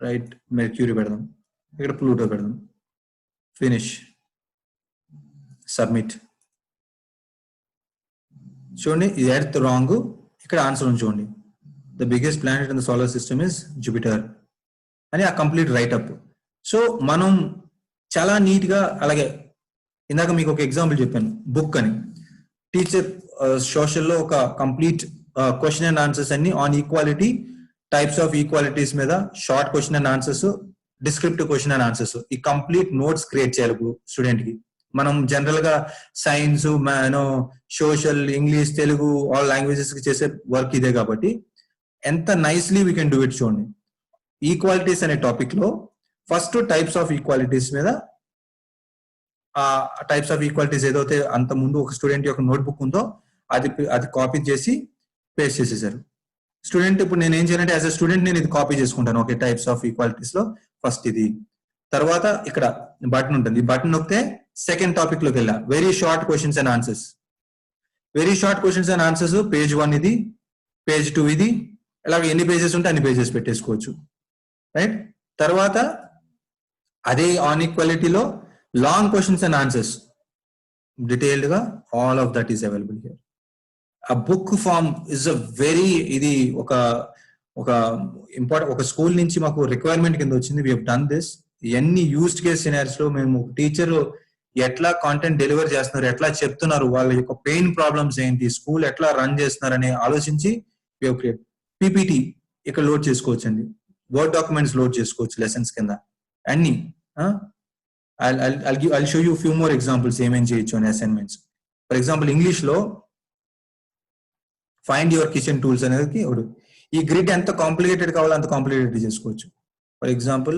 right, Mercury పెడదాం, ఇక్కడ Pluto పెడదాం, ఫినిష్, సబ్మిట్. చూడండి ఇది ఎర్త్ రాంగ్, ఇక్కడ ఆన్సర్ చూడండి, the biggest planet in the solar system is Jupiter అని ఆ కంప్లీట్ రైటప్. సో మనం చాలా నీట్ గా, అలాగే ఇందాక మీకు ఒక ఎగ్జాంపుల్ చెప్పాను బుక్ అని. టీచర్ సోషల్లో ఒక కంప్లీట్ క్వశ్చన్ అండ్ ఆన్సర్స్ అన్ని on equality, types of equalities మీద short question and answers, descriptive question and answers, ఈ కంప్లీట్ నోట్స్ క్రియేట్ చేయాలి ఇప్పుడు స్టూడెంట్ కి. మనం జనరల్ గా science, social, English, Telugu all languages కి చేసే వర్క్ ఇదే కాబట్టి ఎంత nicely we can do it. చూడండి, ఈక్వాలిటీస్ అనే టాపిక్ లో ఫస్ట్ టైప్స్ ఆఫ్ ఈక్వాలిటీస్ మీద, ఆ టైప్స్ ఆఫ్ ఈక్వాలిటీస్ ఏదైతే అంత ముందు ఒక స్టూడెంట్ యొక్క నోట్బుక్ ఉందో అది కాపీ చేసి పేస్ట్ చేసేసారు. స్టూడెంట్ ఇప్పుడు నేను ఏం చేయాలంటే యాజ్ అ స్టూడెంట్ నేను ఇది కాపీ చేసుకుంటాను. ఓకే, టైప్స్ ఆఫ్ ఈక్వాలిటీస్ లో ఫస్ట్ ఇది, తర్వాత ఇక్కడ బటన్ ఉంటుంది, ఈ బటన్ నొక్కితే సెకండ్ టాపిక్ లోకి వెళ్ళా, very short questions and answers. Very short questions and answers page 1 ఇది, పేజ్ 2 ఇది, ఇలాగ ఎన్ని పేజెస్ ఉంటే అన్ని పేజెస్ పెట్టేసుకోవచ్చు, రైట్. తర్వాత అదే ఆన్ ఈక్వాలిటీలో long questions and answers detailed గా, all of that is available here. ఆ book form is a very, ఇది ఒక ఇంపార్టెంట్, ఒక స్కూల్ నుంచి మాకు రిక్వైర్మెంట్ కింద వచ్చింది. We have done this. ఎన్ని యూజ్డ్ కేస్ సినారియోస్ లో మేము టీచర్ ఎట్లా కాంటెంట్ డెలివర్ చేస్తున్నారు, ఎట్లా చెప్తున్నారు, వాళ్ళ యొక్క పెయిన్ ప్రాబ్లమ్స్ ఏంటి, స్కూల్ ఎట్లా రన్ చేస్తున్నారు అని ఆలోచించి వీ హావ్ క్రియేట్. పీపీటీ ఇక్కడ లోడ్ చేసుకోవచ్చు అండి, వర్డ్ డాక్యుమెంట్స్ లోడ్ చేసుకోవచ్చు లెసన్స్ కింద అన్ని. I'll show you a few more examples ఏమేం చేయొచ్చు అని అసైన్మెంట్స్. ఫర్ ఎగ్జాంపుల్ ఇంగ్లీష్ లో ఫైండ్ యువర్ కిచెన్ టూల్స్ అనేది, ఈ గ్రిడ్ ఎంత కాంప్లికేటెడ్ కావాలో అంత కాంప్లికేటెడ్ చేసుకోవచ్చు. ఫర్ ఎగ్జాంపుల్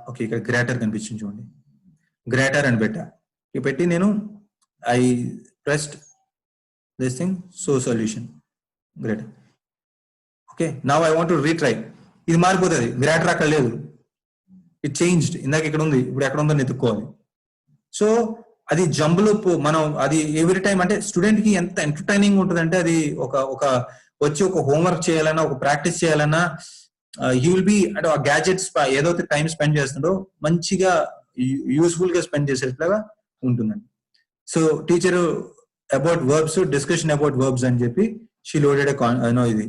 ఓకే, ఇక్కడ గ్రేటర్ కనిపించింది చూడండి, గ్రేటర్ అని పెట్టా, ఇక పెట్టి నేను I pressed this thing, so solution greater. Okay, now I want to retry. ఇది మారిపోతుంది, గ్రేటర్ అక్కడ లేదు, ఇట్ చేంజ్డ్, ఇందాక ఇక్కడ ఉంది, ఇప్పుడు ఎక్కడ ఉందో ఎత్తుక్కోవాలి. సో అది జంబులో మనం అది ఎవ్రీ టైం, అంటే స్టూడెంట్ కి ఎంత ఎంటర్టైనింగ్ ఉంటుంది అంటే, అది ఒక వచ్చి ఒక హోంవర్క్ చేయాలన్నా, ఒక ప్రాక్టీస్ చేయాలన్నా, హీ విల్ బి అంటే ఆ గ్యాజెట్స్ ఏదైతే టైం స్పెండ్ చేస్తుండో మంచిగా యూస్ఫుల్ గా స్పెండ్ చేసేట్లాగా ఉంటుందండి. So teacher about verbs, discussion about verbs అని చెప్పి షీ లోడెడ్ ఇది.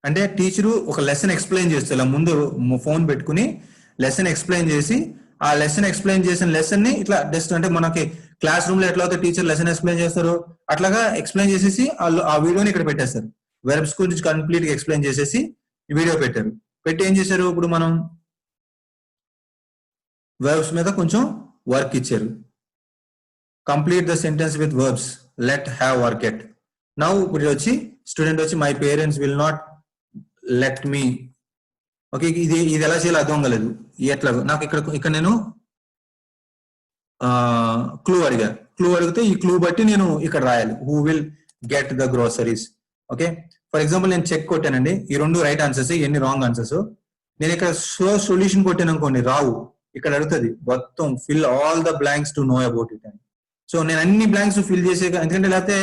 అంటే టీచరు ఒక లెసన్ ఎక్స్ప్లెయిన్ చేస్తే ఇలా ముందు ఫోన్ పెట్టుకుని లెసన్ ఎక్స్ప్లెయిన్ చేసి ఆ లెసన్ ఎక్స్ప్లెయిన్ చేసిన లెసన్ ని ఇట్లా జస్ట్ అంటే మనకి క్లాస్ రూమ్ లో ఎట్లా అయితే టీచర్ లెసన్ ఎక్స్ప్లెయిన్ చేస్తారు అట్లాగా ఎక్స్ప్లెయిన్ చేసేసి వాళ్ళు ఆ వీడియోని ఇక్కడ పెట్టేస్తారు. వెర్బ్స్ గురించి కంప్లీట్ గా ఎక్స్ప్లెయిన్ చేసేసి వీడియో పెట్టారు. పెట్టి ఏం చేశారు, ఇప్పుడు మనం వెర్బ్స్ మీద కొంచెం వర్క్ ఇచ్చారు. Complete the sentence with verbs, let, have or get. Now ఇప్పుడు వచ్చి స్టూడెంట్ వచ్చి my parents will not let me. Okay, ఇది ఎలా చేయాలో అర్థం కాలేదు. ఎట్లా నాకు ఇక్కడ నేను క్లూ అడిగా. క్లూ అడిగితే ఈ క్లూ బట్టి నేను ఇక్కడ రాయాలి. Who will get the groceries. Okay, for example నేను చెక్ కొట్టానండి, ఈ 2 రైట్ ఆన్సర్స్, ఎన్ని రాంగ్ ఆన్సర్స్. నేను ఇక్కడ సొల్యూషన్ కొట్టాను అనుకోండి, రావు. ఇక్కడ అడుగుతుంది మొత్తం fill all the blanks to know about it అని. సో నేను అన్ని బ్లాంక్స్ ఫిల్ చేసే, ఎందుకంటే లేకపోతే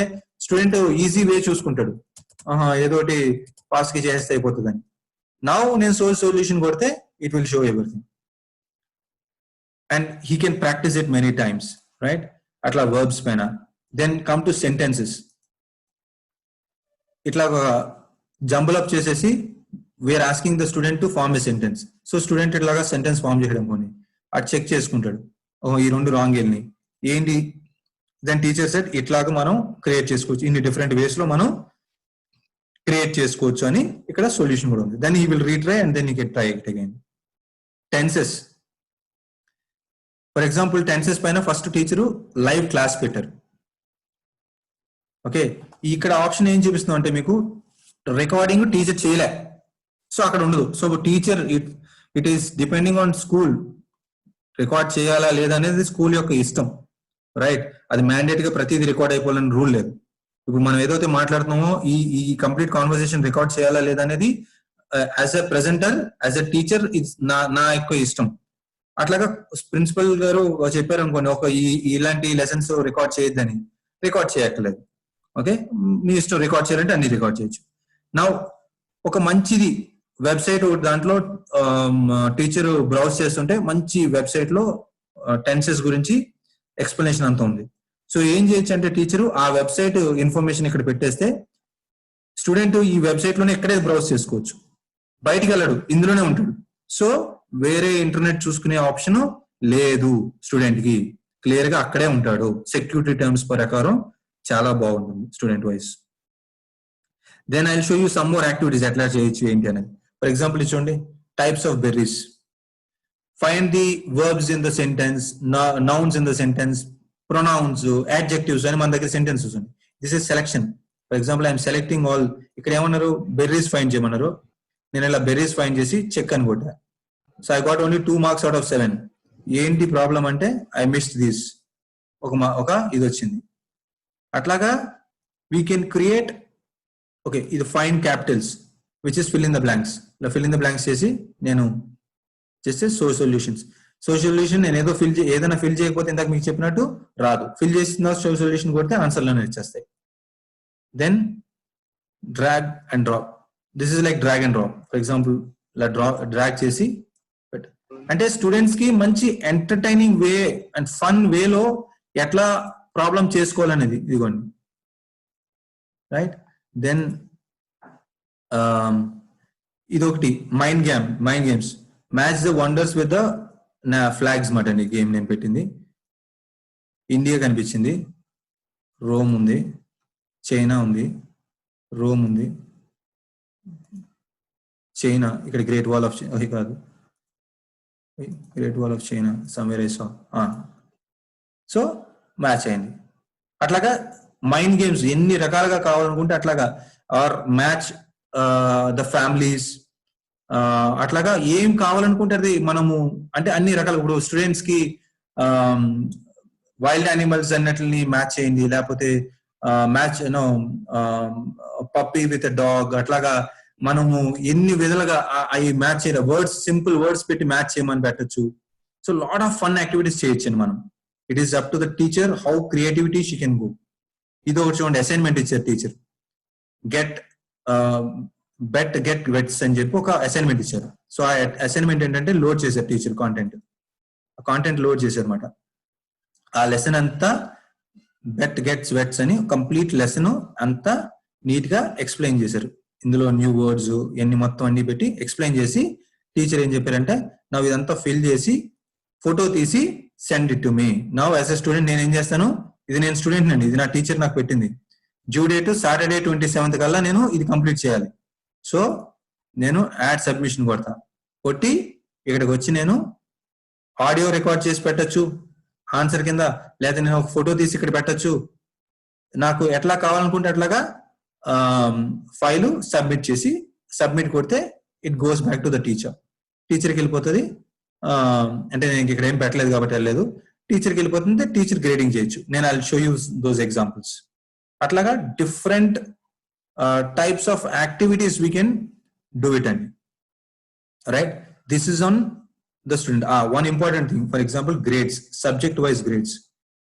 స్టూడెంట్ ఈజీ వే చూసుకుంటాడు, ఏదోటి పాస్ కి చేస్తే అయిపోతుంది అని. నౌ నేను సొల్యూషన్ కొడితే it will show everything and he can practice it many times, right? అట్లా వర్బ్స్ పైన. Then come to sentences. ఇట్లా జంబుల్ అప్ చేసేసి we are asking the student to form a sentence. So student ఇట్లాగా సెంటెన్స్ ఫార్మ్ చేయడం కొని అది చెక్ చేసుకుంటాడు, ఓహో ఈ 2 రాంగ్ వెళ్ళినాయి ఏంటి. దెన్ టీచర్ సెట్ ఇట్లాగా మనం క్రియేట్ చేసుకోవచ్చు, ఇన్ని డిఫరెంట్ వేస్ లో మనం క్రియేట్ చేసుకోవచ్చు అని ఇక్కడ సొల్యూషన్ కూడా ఉంది. Then he will retry and then he can try it again. Tenses, for example tenses పైన ఫస్ట్ టీచరు లైవ్ క్లాస్ పెట్టారు. ఓకే, ఇక్కడ ఆప్షన్ ఏం చూపిస్తున్నాం అంటే మీకు రికార్డింగ్ టీచర్ చేయలే, సో అక్కడ ఉండదు. So teacher it is depending on school, record చేయాలా లేదా అనేది స్కూల్ యొక్క ఇష్టం, రైట్? అది మ్యాండేట్ గా ప్రతిదీ రికార్డ్ అయిపోవాలని రూల్ లేదు. ఇప్పుడు మనం ఏదైతే మాట్లాడుతున్నామో ఈ కంప్లీట్ కాన్వర్సేషన్ రికార్డ్ చేయాలా లేదా అనేది as a presenter, as a teacher నా యొక్క ఇష్టం. అట్లాగా ప్రిన్సిపల్ గారు చెప్పారు అనుకోండి, ఇలాంటి లెసన్స్ రికార్డ్ చేయొద్దని, రికార్డ్ చేయక్కర్లేదు. ఓకే, మీ ఇష్టం, రికార్డ్ చేయాలంటే అన్ని రికార్డ్ చేయొచ్చు. నా ఒక మంచిది వెబ్సైట్ దాంట్లో టీచర్ బ్రౌజ్ చేస్తుంటే మంచి వెబ్సైట్ లో టెన్సెస్ గురించి ఎక్స్ప్లెనేషన్ అంతా ఉంది. సో ఏం చేయొచ్చు అంటే టీచరు ఆ వెబ్సైట్ ఇన్ఫర్మేషన్ ఇక్కడ పెట్టేస్తే స్టూడెంట్ ఈ వెబ్సైట్ లోనే ఎక్కడే బ్రౌజ్ చేసుకోవచ్చు, బయటికి వెళ్ళాడు, ఇందులోనే ఉంటాడు. సో వేరే ఇంటర్నెట్ చూసుకునే ఆప్షన్ లేదు స్టూడెంట్ కి, క్లియర్ గా అక్కడే ఉంటాడు. సెక్యూరిటీ టర్మ్స్ ప్రకారం చాలా బాగుంటుంది student wise. Then I will show you some more activities ఎట్లా చేయొచ్చు ఏంటి అనేది. ఫర్ ఎగ్జాంపుల్ చూడండి, types of berries. Find the verbs in the sentence, nouns in the sentence, pronouns, adjectives అని మన దగ్గర సెంటెన్సెస్ ఉంది. This is selection. For example I'm selecting all. ఇక్కడ ఏమన్నారు, బెర్రీస్ ఫైండ్ చేయమన్నారు. నేను ఇలా బెర్రీస్ ఫైండ్ చేసి చెక్ అని కొట్టా. So I got only 2 marks out of 7. ఏంటి ప్రాబ్లం అంటే ఐ మిస్డ్ దిస్, ఒక ఇది వచ్చింది. అట్లాగా వీ కెన్ క్రియేట్. ఓకే, ఇది find Capitals which is fill in the blanks. ఇలా ఫిల్ ఇన్ ద బ్లాంక్స్ చేసి నేను చేస్తే సొల్యూషన్స్. సొల్యూషన్ నేను ఏదైనా ఫిల్ చేయకపోతే ఇందాక మీకు చెప్పినట్టు రాదు. ఫిల్ చేసిన సొల్యూషన్ కొడితే ఆన్సర్లోనే వచ్చేస్తాయి. Then drag and drop. This is like drag and drop. For example ఇలా డ్రాగ్ చేసి అంటే స్టూడెంట్స్ కి మంచి ఎంటర్టైనింగ్ వే అండ్ ఫన్ వేలో ఎట్లా ప్రాబ్లం చేసుకోవాలనేది ఇదిగోండి, రైట్? దెన్ ఇదొకటి mind games. Match the wonders with the flags మాట అండి గేమ్ నేను పెట్టింది. ఇండియా కనిపించింది, రోమ్ ఉంది, చైనా ఉంది, రోమ్ ఉంది, చైనా. ఇక్కడ గ్రేట్ వాల్ ఆఫ్ కాదు, great wall of China somewhere I saw. So match అయింది. అట్లాగా మైండ్ గేమ్స్ ఎన్ని రకాలుగా కావాలనుకుంటే అట్లాగా, ఆర్ మ్యాచ్ ద ఫ్యామిలీస్, అట్లాగా ఏం కావాలనుకుంటే అది మనము అంటే అన్ని రకాలు. ఇప్పుడు స్టూడెంట్స్ కి వైల్డ్ యానిమల్స్ అన్నట్లని మ్యాచ్ చేయండి, లేకపోతే మ్యాచ్ పప్పీ విత్ డాగ్, అట్లాగా మనము ఎన్ని విధాలుగా అవి మ్యాచ్ చేయాలి. వర్డ్స్, సింపుల్ వర్డ్స్ పెట్టి మ్యాచ్ చేయమని పెట్టచ్చు. So lot of fun activities చేయొచ్చు మనం. It is up to the teacher how creativity she can go. ఇది ఒకటి చూడండి, అసైన్మెంట్ ఇచ్చారు టీచర్. గెట్ వెట్స్ అని చెప్పి ఒక అసైన్మెంట్ ఇచ్చారు. సో ఆ అసైన్మెంట్ ఏంటంటే లోడ్ చేశారు టీచర్ కాంటెంట్ లోడ్ చేశారు అనమాట. ఆ లెసన్ అంతా బెట్ గెట్స్ వెట్స్ అని కంప్లీట్ లెసన్ అంతా నీట్ గా ఎక్స్ప్లెయిన్ చేశారు. ఇందులో న్యూ వర్డ్స్ ఎన్ని మొత్తం అన్ని పెట్టి ఎక్స్ప్లెయిన్ చేసి టీచర్ ఏం చెప్పారంటే నా ఇదంతా ఫిల్ చేసి ఫోటో తీసి send it to me. Now as a student నేను ఏం చేస్తాను, ఇది నేను స్టూడెంట్ అండి, ఇది నా టీచర్ నాకు పెట్టింది, డ్యూ డేట్ సాటర్డే 27th కల్లా నేను ఇది కంప్లీట్ చేయాలి. సో నేను యాడ్ సబ్మిషన్ కొడతా, కొట్టి ఇక్కడికి వచ్చి నేను ఆడియో రికార్డ్ చేసి పెట్టచ్చు ఆన్సర్ కింద, లేదా నేను ఒక ఫోటో తీసి ఇక్కడ పెట్టచ్చు, నాకు ఎట్లా కావాలనుకుంటే అట్లాగా ఫైలు సబ్మిట్ చేసి సబ్మిట్ కొడితే it goes back to the teacher. టీచర్కి వెళ్ళిపోతుంది, అంటే నేను ఇక్కడ ఏం పెట్టలేదు కాబట్టి వెళ్ళలేదు, టీచర్కి వెళ్ళిపోతుంది, టీచర్ గ్రేడింగ్ చేయొచ్చు. నేను I show you those examples. అట్లాగా different types of activities we can do it అండి, right? This is on the student. One important thing, for example grades, subject wise grades.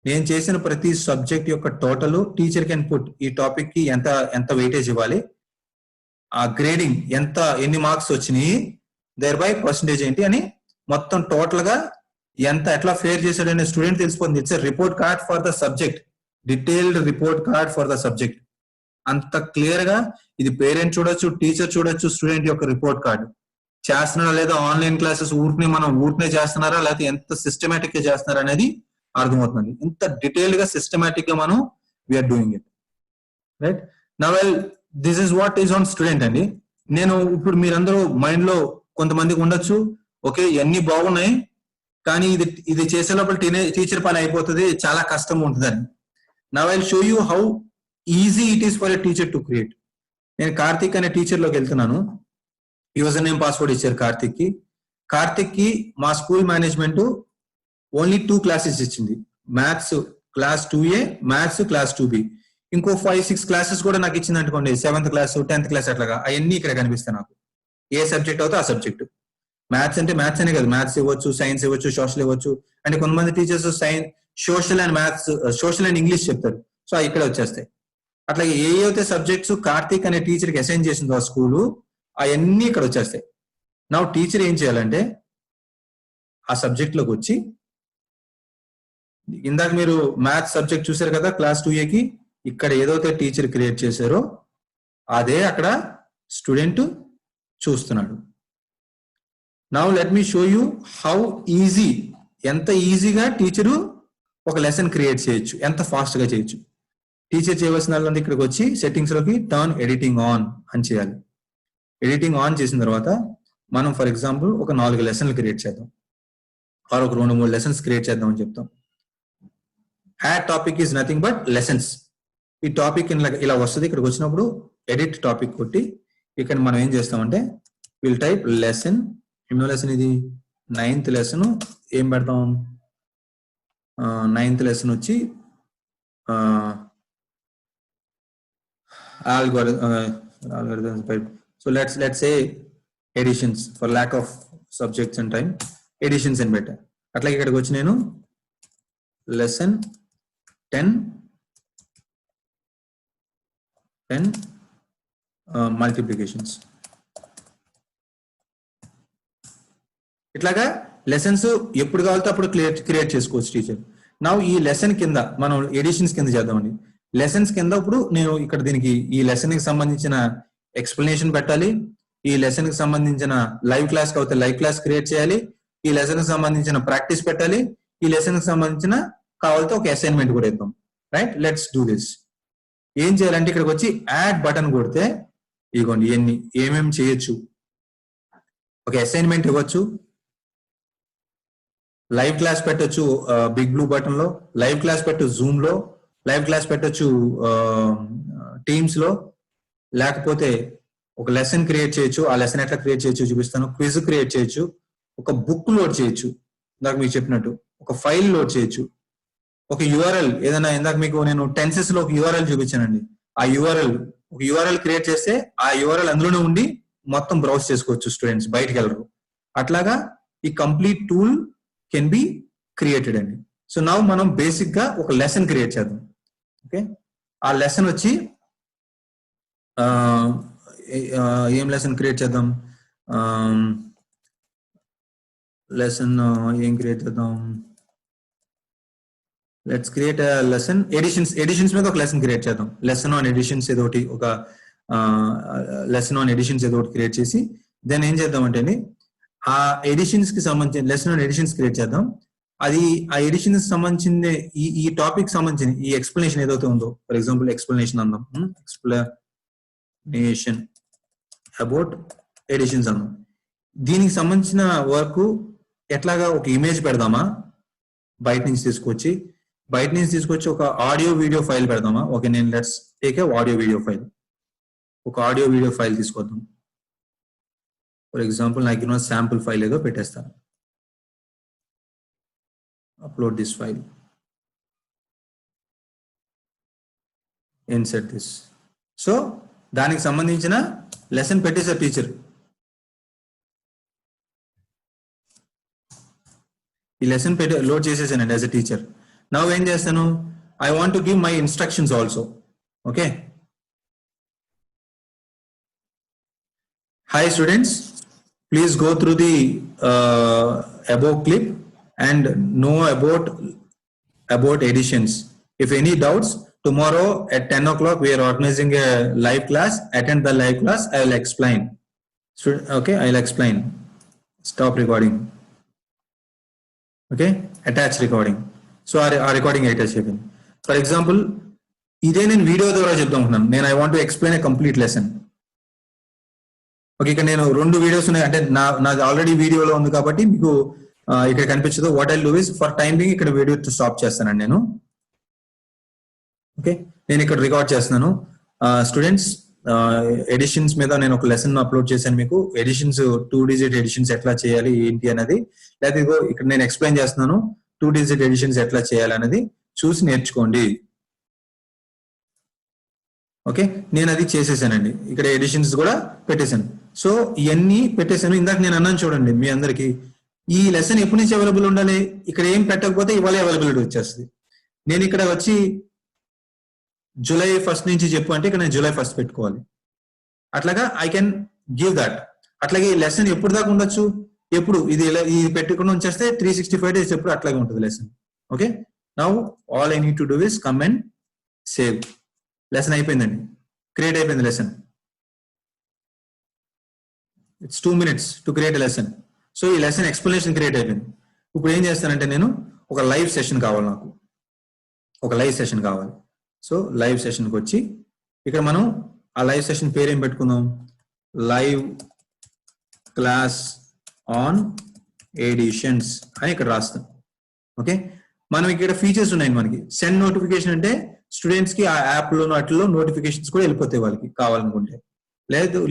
నేను చేసిన ప్రతి సబ్జెక్ట్ యొక్క టోటల్ టీచర్ కెన్ పుట్, ఈ టాపిక్ కి ఎంత ఎంత వెయిటేజ్ ఇవ్వాలి, ఆ గ్రేడింగ్ ఎంత, ఎన్ని మార్క్స్ వచ్చినాయి, దేర్ బై పర్సంటేజ్ ఏంటి అని మొత్తం టోటల్ గా ఎంత ఎట్లా ఫేర్ చేశాడు అనే స్టూడెంట్ తెలిసిపోతుంది. It's a report card for the subject, detailed report card for the subject. అంత క్లియర్ గా ఇది పేరెంట్ చూడొచ్చు, టీచర్ చూడొచ్చు, స్టూడెంట్ యొక్క రిపోర్ట్ కార్డు చేస్తున్నారా లేదా, ఆన్లైన్ క్లాసెస్ ఊరినే చేస్తున్నారా, లేకపోతే ఎంత సిస్టమేటిక్ గా చేస్తున్నారా అనేది అర్థమవుతుంది. ఇంత డీటెయిల్డ్ గా సిస్టమేటిక్ గా మనం we are doing it, right? Now well this is what is on student అండి. నేను ఇప్పుడు మీరందరూ మైండ్ లో కొంతమందికి ఉండొచ్చు, ఓకే ఇవన్నీ బాగున్నాయి కానీ ఇది చేసే లోపల టీచర్ పని అయిపోతుంది, చాలా కష్టం ఉంటుందని. Now I will show you how easy it is for a teacher to create. నేను కార్తిక్ అనే టీచర్ లోకి వెళ్తున్నాను, యూజర్ నేమ్ పాస్వర్డ్ ఇచ్చారు కార్తిక్ కి మా స్కూల్ మేనేజ్మెంట్ ఓన్లీ 2 క్లాసెస్ ఇచ్చింది, maths class 2A, maths class 2B. ఇంకో 5-6 క్లాసెస్ కూడా నాకు ఇచ్చింది అనుకోండి, 7th క్లాస్ 10th క్లాస్ అట్లాగా, అవన్నీ ఇక్కడ కనిపిస్తాయి నాకు. ఏ సబ్జెక్ట్ అవుతే ఆ సబ్జెక్ట్. మ్యాథ్స్ అంటే మ్యాథ్స్ అనే కదా, మ్యాథ్స్ ఇవ్వచ్చు, సైన్స్ ఇవ్వచ్చు, సోషల్ ఇవ్వచ్చు. అంటే కొంతమంది teachers social and maths, social and English చెప్తారు, సో ఇక్కడ వచ్చేస్తాయి. అట్లా ఏ అయితే సబ్జెక్ట్స్ కార్తిక్ అనే టీచర్ కి అసైన్ చేసిందో ఆ స్కూలు, అవన్నీ ఇక్కడ వచ్చేస్తాయి. నా టీచర్ ఏం చేయాలంటే ఆ సబ్జెక్ట్ లోకి వచ్చి, ఇందాక మీరు మ్యాథ్స్ సబ్జెక్ట్ చూసారు కదా క్లాస్ 2Aకి, ఇక్కడ ఏదైతే టీచర్ క్రియేట్ చేశారో అదే అక్కడ స్టూడెంట్ చూస్తున్నాడు. Now let me show you how easy, ఎంత ఈజీగా టీచరు ఒక లెసన్ క్రియేట్ చేయొచ్చు, ఎంత ఫాస్ట్ గా చేయొచ్చు. టీచర్ చేయవలసిన వాళ్ళంతా ఇక్కడికి వచ్చి సెట్టింగ్స్ లోకి టర్న్ ఎడిటింగ్ ఆన్ అని చేయాలి. ఎడిటింగ్ ఆన్ చేసిన తర్వాత మనం ఫర్ ఎగ్జాంపుల్ ఒక 4 లెసన్లు క్రియేట్ చేద్దాం, ఆర్ ఒక 2-3 లెసన్స్ క్రియేట్ చేద్దాం అని చెప్తాం. Add topic is nothing but lessons. ఈ టాపిక్ ఇలా వస్తుంది. ఇక్కడికి వచ్చినప్పుడు ఎడిట్ టాపిక్ కొట్టి ఇక్కడ మనం ఏం చేస్తామంటే విల్ టైప్ లెసన్. ఎన్నో లెసన్ ఇది? 9th lesson. ఏం పెడతాం? 9th లెసన్ వచ్చి algorithms. So let's say additions, for lack of subjects and time, additions and better. అట్లా ఇక్కడికి వచ్చి నేను లెసన్ 10 మల్టిప్లికేషన్స్, ఇట్లాగా లెసన్స్ ఎప్పుడు కావాలితే అప్పుడు క్రియేట్ చేసుకోవచ్చు టీచర్. నా ఈ లెసన్ కింద మనం ఎడిషన్స్ కింద చేద్దామండి. లెసన్స్ కింద ఇప్పుడు నేను ఇక్కడ దీనికి ఈ లెసన్ కి సంబంధించిన ఎక్స్ప్లెనేషన్ పెట్టాలి, ఈ లెసన్ కి సంబంధించిన లైవ్ క్లాస్ కాకపోతే లైవ్ క్లాస్ క్రియేట్ చేయాలి, ఈ లెసన్ కి సంబంధించిన ప్రాక్టీస్ పెట్టాలి, ఈ లెసన్ కి సంబంధించిన కావాలితే ఒక అసైన్మెంట్ కూడా ఇద్దాం. Right, let's do this. ఏం చేయాలంటే ఇక్కడికి వచ్చి యాడ్ బటన్ కొడితే ఇదిగోండి ఏమేమి చేయొచ్చు. ఒక అసైన్మెంట్ ఇవ్వచ్చు, లైవ్ క్లాస్ పెట్టొచ్చు బిగ్ బ్లూ బటన్ లో, లైవ్ క్లాస్ పెట్టు జూమ్ లో, లైవ్ క్లాస్ పెట్టొచ్చు టీమ్స్ లో, లేకపోతే ఒక లెసన్ క్రియేట్ చేయొచ్చు. ఆ లెసన్ ఎట్లా క్రియేట్ చేయొచ్చు చూపిస్తాను. క్విజ్ క్రియేట్ చేయొచ్చు, ఒక బుక్ లోడ్ చేయొచ్చు, ఇందాక మీకు చెప్పినట్టు ఒక ఫైల్ లోడ్ చేయొచ్చు, ఒక యూఆర్ఎల్ ఏదైనా. ఇందాక మీకు నేను టెన్సెస్ లో ఒక యూఆర్ఎల్ చూపించానండి. ఆ ఒక యూఆర్ఎల్ క్రియేట్ చేస్తే ఆ యూఆర్ఎల్ అందులోనే ఉండి మొత్తం బ్రౌజ్ చేసుకోవచ్చు స్టూడెంట్స్, బయటకు వెళ్ళరు. అట్లాగా ఈ complete tool can be created అండి. సో నౌ మనం బేసిక్ గా ఒక లెసన్ క్రియేట్ చేద్దాం. ఓకే, ఆ లెసన్ వచ్చి ఏం లెసన్ క్రియేట్ చేద్దాం? లెసన్ ఏం క్రియేట్ చేద్దాం? లెట్స్ క్రియేట్ లెసన్ ఎడిషన్స్ మీద ఒక లెసన్ క్రియేట్ చేద్దాం. లెసన్ ఆన్ ఎడిషన్స్ ఏదో ఒకటి, ఒక లెసన్ ఆన్ ఎడిషన్స్ ఏదో ఒకటి క్రియేట్ చేసి దెన్ ఏం చేద్దాం అంటే ఆ ఎడిషన్స్ కి సంబంధించిన లెసన్ ఎడిషన్స్ క్రియేట్ చేద్దాం. అది ఆ ఎడిషన్ సంబంధించిన ఈ టాపిక్ సంబంధించిన ఈ ఎక్స్ప్లెనేషన్ ఏదైతే ఉందో, ఫర్ ఎగ్జాంపుల్ ఎక్స్ప్లెనేషన్ అందాం, ఎక్స్ప్లెనేషన్ అబౌట్ ఎడిషన్స్ అందాం. దీనికి సంబంధించిన వర్క్ ఎట్లాగా ఒక ఇమేజ్ పెడదామా, బయట నుంచి తీసుకొచ్చి ఒక ఆడియో వీడియో ఫైల్ పెడదామా. ఓకే, నేను let's take a audio video file. ఒక ఆడియో వీడియో ఫైల్ తీసుకొద్దాం. ఫర్ ఎగ్జాంపుల్ నాకు శాంపుల్ ఫైల్ ఏదో పెట్టేస్తాను. upload this file, insert this. So దానికి సంబంధించిన లెసన్ పెట్టేసారు టీచర్. ఈ లెసన్ లోడ్ చేసేసానండి యాజ్ ఎ టీచర్. నౌ ఏం చేస్తాను, I want to give my instructions also. Okay, hi students, please go through the above clip and know about editions. If any doubts, tomorrow at 10 o'clock we are organizing a live class. Attend the live class. I will explain. Okay, I will explain. Stop recording. Okay, attach recording. So our recording attach cheyandi. For example, ఇదే నేను వీడియో ద్వారా చెప్తాను అనుకున్నాను. నేను I want to explain a complete lesson. Okay, ఇక్కడ నేను 2 వీడియోస్ ఉన్నాయి, అంటే నాది ఆల్రెడీ వీడియోలో ఉంది కాబట్టి మీకు ఇక్కడ కనిపించదు. What I do is for time being ఇక్కడ వీడియో స్టాప్ చేస్తానండి నేను. ఓకే, నేను ఇక్కడ రికార్డ్ చేస్తున్నాను. స్టూడెంట్స్, ఎడిషన్స్ మీద నేను ఒక లెసన్ అప్లోడ్ చేశాను మీకు. ఎడిషన్స్ 2 డిజిట్ ఎడిషన్స్ ఎట్లా చేయాలి ఏంటి అనేది, లేదా ఇదిగో ఇక్కడ నేను ఎక్స్ప్లెయిన్ చేస్తున్నాను 2 డిజిట్ ఎడిషన్స్ ఎట్లా చేయాలి అనేది చూసి నేర్చుకోండి. ఓకే, నేను అది చేసేసానండి. ఇక్కడ ఎడిషన్స్ కూడా పెట్టేశాను. సో ఇవన్నీ పెట్టేశాను. ఇందాక నేను అన్నాను చూడండి మీ అందరికి, ఈ లెసన్ ఎప్పటి నుంచి అవైలబుల్ ఉండాలి, ఇక్కడ ఏం పెట్టకపోతే ఇవాళ అవైలబిలిటీ వచ్చేస్తుంది. నేను ఇక్కడ వచ్చి జూలై 1 నుంచి చెప్పు అంటే ఇక్కడ నేను జూలై 1 పెట్టుకోవాలి. అట్లాగా ఐ కెన్ గివ్ దట్. అట్లాగే ఈ లెసన్ ఎప్పుడు దాకా ఉండొచ్చు, ఎప్పుడు ఇది పెట్టుకుని ఉంచేస్తే 365 days ఎప్పుడు అట్లాగే ఉంటుంది lesson. Okay, now all I need to do is come and save. Lesson అయిపోయిందండి, క్రియేట్ అయిపోయింది lesson. It's 2 minutes to create a lesson. So ఈ లెసన్ ఎక్స్ప్లెనేషన్ క్రియేట్ అయిపోయింది. ఇప్పుడు ఏం చేస్తానంటే నేను ఒక లైవ్ సెషన్ కావాలి, నాకు ఒక లైవ్ సెషన్ కావాలి. సో లైవ్ సెషన్కి వచ్చి ఇక్కడ మనం ఆ లైవ్ సెషన్ పేరు ఏం పెట్టుకుందాం, లైవ్ క్లాస్ ఆన్ ఎడిషన్స్ అని ఇక్కడ రాస్తాం. ఓకే, మనం ఇక్కడ ఫీచర్స్ ఉన్నాయి మనకి. సెండ్ నోటిఫికేషన్ అంటే స్టూడెంట్స్ కి ఆ యాప్ లో వాటిలో నోటిఫికేషన్స్ కూడా వెళ్ళిపోతాయి వాళ్ళకి కావాలనుకుంటే.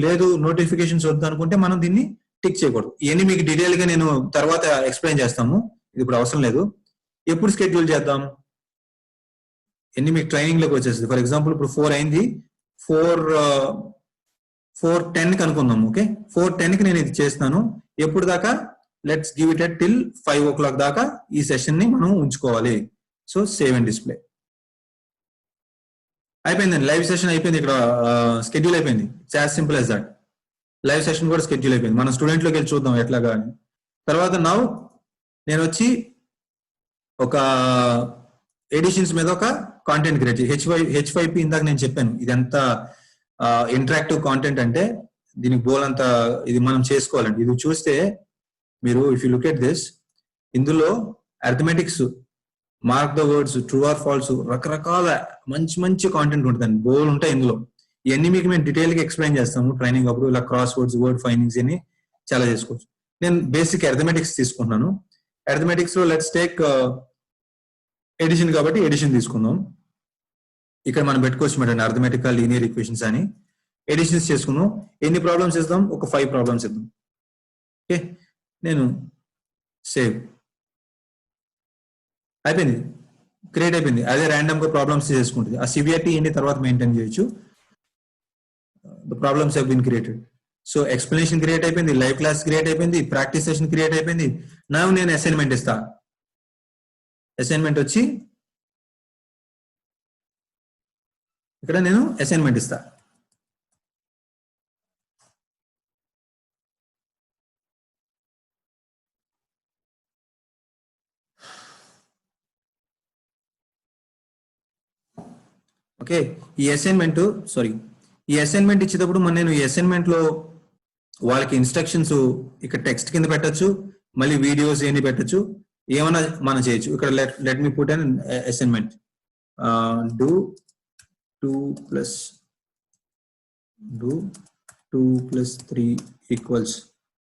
లేదు నోటిఫికేషన్స్ వద్దు అనుకుంటే మనం దీన్ని టిక్ చేయకూడదు. ఇవన్నీ మీకు డీటెయిల్ గా నేను తర్వాత ఎక్స్ప్లెయిన్ చేస్తాము, ఇది ఇప్పుడు అవసరం లేదు. ఎప్పుడు షెడ్యూల్ చేద్దాం, ఎన్ని మీకు ట్రైనింగ్ లోకి వచ్చేస్తుంది. ఫర్ ఎగ్జాంపుల్ ఇప్పుడు 4 అయింది, 4:10 అనుకుందాం. ఓకే, 4:10 నేను ఇది చేస్తాను. ఎప్పుడు దాకా, let's give it at till 5 o'clock దాకా ఈ సెషన్ ని మనం ఉంచుకోవాలి. సో సేవ్ అండ్ డిస్ప్లే అయిపోయిందండి. లైవ్ సెషన్ అయిపోయింది, ఇక్కడ షెడ్యూల్ అయిపోయింది. It's as simple as that. Live session కూడా షెడ్యూల్ అయిపోయింది. మనం స్టూడెంట్ లోకి వెళ్ళి చూద్దాం ఎట్లాగా అని. తర్వాత నౌ నేను వచ్చి ఒక ఎడిషన్స్ మీద ఒక కాంటెంట్ క్రియేట్ చేసి H5P ఇందాక నేను చెప్పాను, ఇది ఎంత ఇంటరాక్టివ్ కాంటెంట్ అంటే దీనికి బోల్ అంత ఇది మనం చేసుకోవాలండి. ఇది చూస్తే మీరు if you look at this, ఇందులో arithmetics, mark the words, true or false, రకరకాల మంచి కాంటెంట్ ఉంటుందండి, బోల్ ఉంటాయి ఇందులో. ఇవన్నీ మీకు మేము డీటెయిల్ గా ఎక్స్ప్లెయిన్ చేస్తాము ట్రైనింగ్ అప్పుడు. ఇలా క్రాస్ వర్డ్స్, వర్డ్ ఫైండింగ్స్ అని చాలా చేసుకోవచ్చు. నేను బేసిక్ అర్థమెటిక్స్ తీసుకుంటున్నాను. అర్థమెటిక్స్ లో లెట్స్ టేక్ ఎడిషన్ కాబట్టి ఎడిషన్ తీసుకుందాం. ఇక్కడ మనం పెట్టుకోవచ్చు మేడం అర్థమెటికల్ లీనియర్ ఈక్వేషన్స్ అని. ఎడిషన్స్ చేసుకుందాం. ఎన్ని ప్రాబ్లమ్స్ ఇద్దాం, ఒక 5 ప్రాబ్లమ్స్ ఇద్దాం. ఓకే, నేను సేవ్ అయిపోయింది, క్రియేట్ అయిపోయింది. అదే ర్యాండమ్ గా ప్రాబ్లమ్స్ చేసుకుంటుంది. ఆ సివిఆర్టీ ఏంటి తర్వాత మెయింటైన్ చేయొచ్చు. The problems have been created. So explanation create అయిపోయింది, లైవ్ క్లాస్ క్రియేట్ అయిపోయింది, ప్రాక్టీస్ సెషన్ క్రియేట్ అయిపోయింది. నా నేను అసైన్మెంట్ ఇస్తా. అసైన్మెంట్ వచ్చి ఇక్కడ నేను అసైన్మెంట్ ఇస్తా. ఓకే, ఈ అసైన్మెంట్ ఇచ్చేటప్పుడు నేను ఈ అసైన్మెంట్ లో వాళ్ళకి ఇన్స్ట్రక్షన్స్ ఇక్కడ టెక్స్ట్ కింద పెట్టచ్చు, మళ్ళీ వీడియోస్ ఏంటి పెట్టచ్చు, ఏమైనా మనం చేయొచ్చు. ఇక్కడ let me put an assignment, do 2 + 3 equals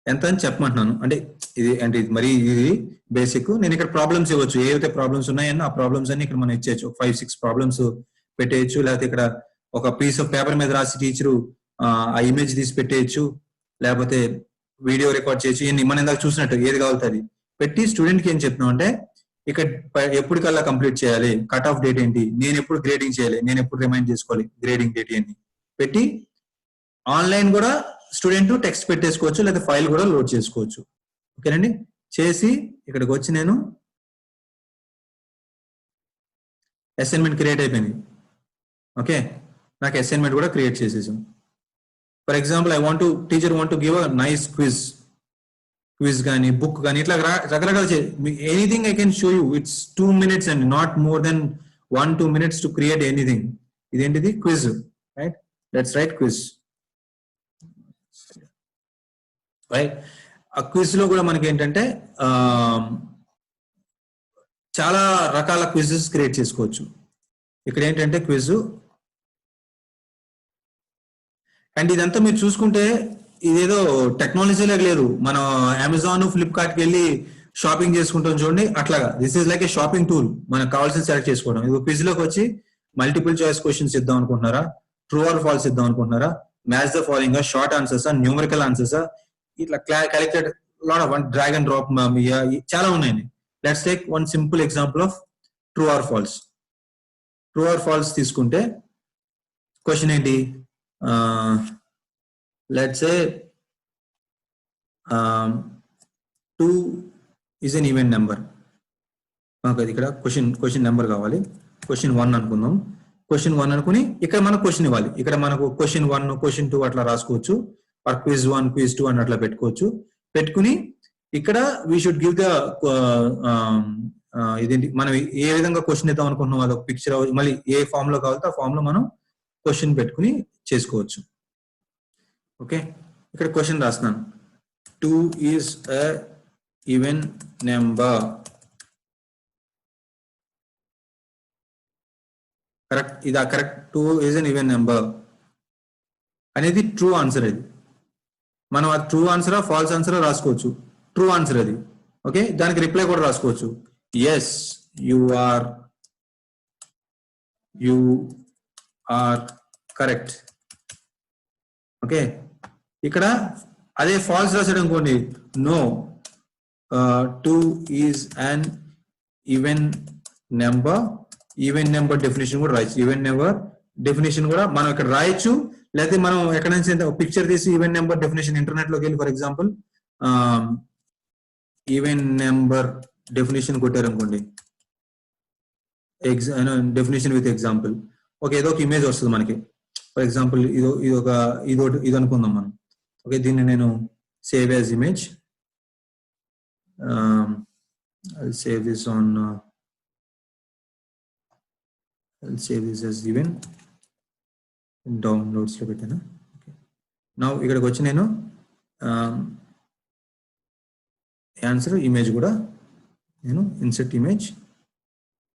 ఎంత అని చెప్పమంటున్నాను. అంటే ఇది మరి ఇది బేసిక్. నేను ఇక్కడ ప్రాబ్లమ్స్ ఇవ్వచ్చు, ఏవైతే ప్రాబ్లమ్స్ ఉన్నాయని ఆ ప్రాబ్లమ్స్ అన్ని ఇక్కడ మనం ఇచ్చేయచ్చు. 5-6 ప్రాబ్లమ్స్ పెట్టేయచ్చు, లేకపోతే ఇక్కడ ఒక పీస్ ఆఫ్ పేపర్ మీద రాసి టీచరు ఆ ఇమేజ్ తీసి పెట్టేయచ్చు, లేకపోతే వీడియో రికార్డ్ చేయొచ్చు. ఇవన్నీ మనం ఇందాక చూసినట్టు ఏది కావాలంటే పెట్టి స్టూడెంట్కి ఏం చెప్తున్నాం అంటే ఇక్కడ ఎప్పటికల్లా కంప్లీట్ చేయాలి, కట్ ఆఫ్ డేట్ ఏంటి, నేను ఎప్పుడు గ్రేడింగ్ చేయాలి, నేను ఎప్పుడు రిమైండ్ చేసుకోవాలి గ్రేడింగ్ డేట్ అని పెట్టి ఆన్లైన్ కూడా స్టూడెంట్ టెక్స్ట్ పెట్టేసుకోవచ్చు, లేదా ఫైల్ కూడా లోడ్ చేసుకోవచ్చు. ఓకేనండి. చేసి ఇక్కడికి వచ్చి నేను అసైన్మెంట్ క్రియేట్ అయిపోయింది. ఓకే, నాకు అసైన్మెంట్ కూడా క్రియేట్ చేసేసాం. For example teacher want to give a nice quiz కానీ బుక్ కానీ ఇట్లా రకరకాల anything I can show you. It's 2 minutes and not more then 1-2 minutes to create anything. ఇదేంటిది? Quiz, right? Let's write quiz, right? ఆ క్విజ్ లో కూడా మనకి ఏంటంటే చాలా రకాల క్విజెస్ క్రియేట్ చేసుకోవచ్చు. ఇక్కడ ఏంటంటే క్విజ్, అండ్ ఇదంతా మీరు చూసుకుంటే ఇదేదో టెక్నాలజీ లాగా లేదు. మనం అమెజాన్, ఫ్లిప్కార్ట్కి వెళ్ళి షాపింగ్ చేసుకుంటాం చూడండి, అట్లాగా. This is like A shopping tool. మనకు కావాల్సిన సెలెక్ట్ చేసుకోవడం. ఇది క్విజ్ లోకి వచ్చి మల్టిపుల్ చాయిస్ క్వశ్చన్స్ ఇద్దాం అనుకుంటున్నారా, ట్రూ ఆర్ ఫాల్స్ ఇద్దాం అనుకుంటున్నారా, match the following, short answers, numerical answers, ఇట్లా collected lot of drag and drop చాలా ఉన్నాయండి. Let's take one simple example of true or false. True or false తీసుకుంటే క్వశ్చన్ ఏంటి? Let's say 2 is an even number. ఇక్కడ క్వశ్చన్ నెంబర్ కావాలి. క్వశ్చన్ 1 అనుకుందాం. క్వశ్చన్ 1 అనుకుని ఇక్కడ మనకు క్వశ్చన్ ఇవ్వాలి. ఇక్కడ మనకు క్వశ్చన్ 1, క్వశ్చన్ 2 అట్లా రాసుకోవచ్చు. ఆర్ క్విజ్ 1, క్విజ్ 2 అని అట్లా పెట్టుకోవచ్చు. పెట్టుకుని ఇక్కడ వీ షుడ్ గివ్ ద ఇదేంటి మనం ఏ విధంగా క్వశ్చన్ ఇద్దాం అనుకుంటున్నాం అదొక పిక్చర్, మళ్ళీ ఏ ఫామ్ లో కావాలంటే ఆ ఫామ్ లో మనం క్వశ్చన్ పెట్టుకుని చేసుకోవచ్చు. ఓకే, ఇక్కడ క్వశ్చన్ రాస్తున్నాను. 2 is a even number. Correct, ఇదా correct? 2 is an even number అనేది ట్రూ ఆన్సర్. ఇది మనం అది ట్రూ ఆన్సరా ఫాల్స్ ఆన్సరా రాసుకోవచ్చు. ట్రూ ఆన్సర్ అది. ఓకే, దానికి రిప్లై కూడా రాసుకోవచ్చు. Yes, you are correct. Okay, ఇక్కడ అదే ఫాల్స్ రాసాడు అనుకోండి, no 2 is an even number. Even number definition కూడా రాయొచ్చు. ఈవెన్ నెంబర్ డెఫినేషన్ కూడా మనం ఇక్కడ రాయొచ్చు, లేకపోతే మనం ఎక్కడ నుంచి పిక్చర్ తీసి ఈవెన్ నెంబర్ డెఫినేషన్ ఇంటర్నెట్ లోకి వెళ్ళి for example even number definition కొట్టారనుకోండి, డెఫినేషన్ విత్ ఎగ్జాంపుల్, ఓకే, ఏదో ఒక ఇమేజ్ వస్తుంది మనకి. ఫర్ ఎగ్జాంపుల్ ఇది అనుకుందాం మనం. ఓకే, దీన్ని నేను save as image. I'll save this on I'll save this as even downloads లో పెట్టాను. ఓకే, నౌ ఇక్కడికి వచ్చి నేను ఆన్సర్ ఇమేజ్ కూడా నేను ఇన్సర్ట్ ఇమేజ్,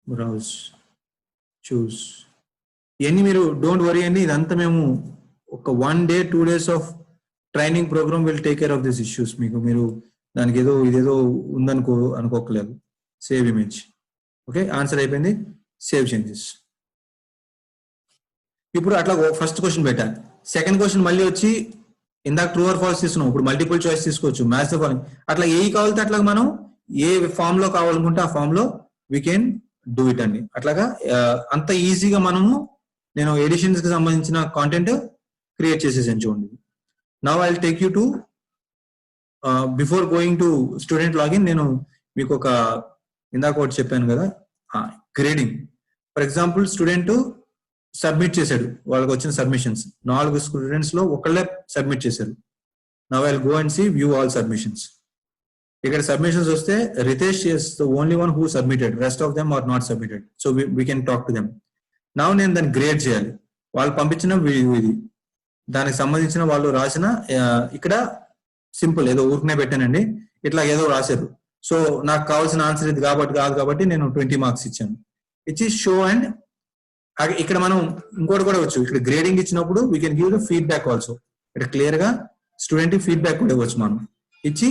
బ్రౌజ్, చూస్, ఇవన్నీ మీరు డోంట్ వరీ అండి. ఇదంతా మేము ఒక 1 day 2 days of training program will take care of this issues. మీరు దానికి ఇదేదో అనుకోకలేదు. Save image. ఓకే, ఆన్సర్ అయిపోయింది. Save changes. ఇప్పుడు అట్లా ఫస్ట్ క్వశ్చన్ పెట్టాను. సెకండ్ క్వశ్చన్ మళ్ళీ వచ్చి ఇందాక ట్రూ ఆర్ ఫాల్స్ తీసుకున్నాం, ఇప్పుడు మల్టిపుల్ చాయిస్ తీసుకోవచ్చు, మ్యాచ్ ద ఫాలోయింగ్, అట్లా ఏ కావాలితే అట్లా మనం ఏ ఫామ్ లో కావాలనుకుంటే ఆ ఫామ్ లో వీ కెన్ డూ ఇట్ అండి. అట్లాగా అంత ఈజీగా మనము నేను ఎడిషన్స్ కి సంబంధించిన కాంటెంట్ క్రియేట్ చేసేసాను. చూడండి, now I will take you to before going to student login. నేను మీకు ఒక ఇందాక ఒకటి చెప్పాను కదా, grading. For example student submit చేశాడు, వాళ్ళకి వచ్చిన సబ్మిషన్స్ 4 స్టూడెంట్స్ లో ఒకళ్ళే సబ్మిట్ చేశారు. Now I will go and see view all submissions. ఇక్కడ సబ్మిషన్స్ వస్తే Ritesh is the only one who submitted, rest of them are not submitted. So we can talk to them. Now నేను దాన్ని గ్రేడ్ చేయాలి. వాళ్ళు పంపించిన ఇది, దానికి సంబంధించిన వాళ్ళు రాసిన ఇక్కడ సింపుల్ ఏదో ఊరికనే పెట్టానండి, ఇట్లా ఏదో రాశారు. సో నాకు కావాల్సిన ఆన్సర్ ఇది కాబట్టి కాదు కాబట్టి నేను 20 మార్క్స్ ఇచ్చాను. ఇచ్చి షో అండ్ ఇక్కడ మనం ఇంకోటి కూడా వచ్చు, ఇక్కడ గ్రేడింగ్ ఇచ్చినప్పుడు we can give the feedback also. ఇక్కడ క్లియర్ గా స్టూడెంట్ కి ఫీడ్బ్యాక్ కూడా ఇవ్వచ్చు మనం, ఇచ్చి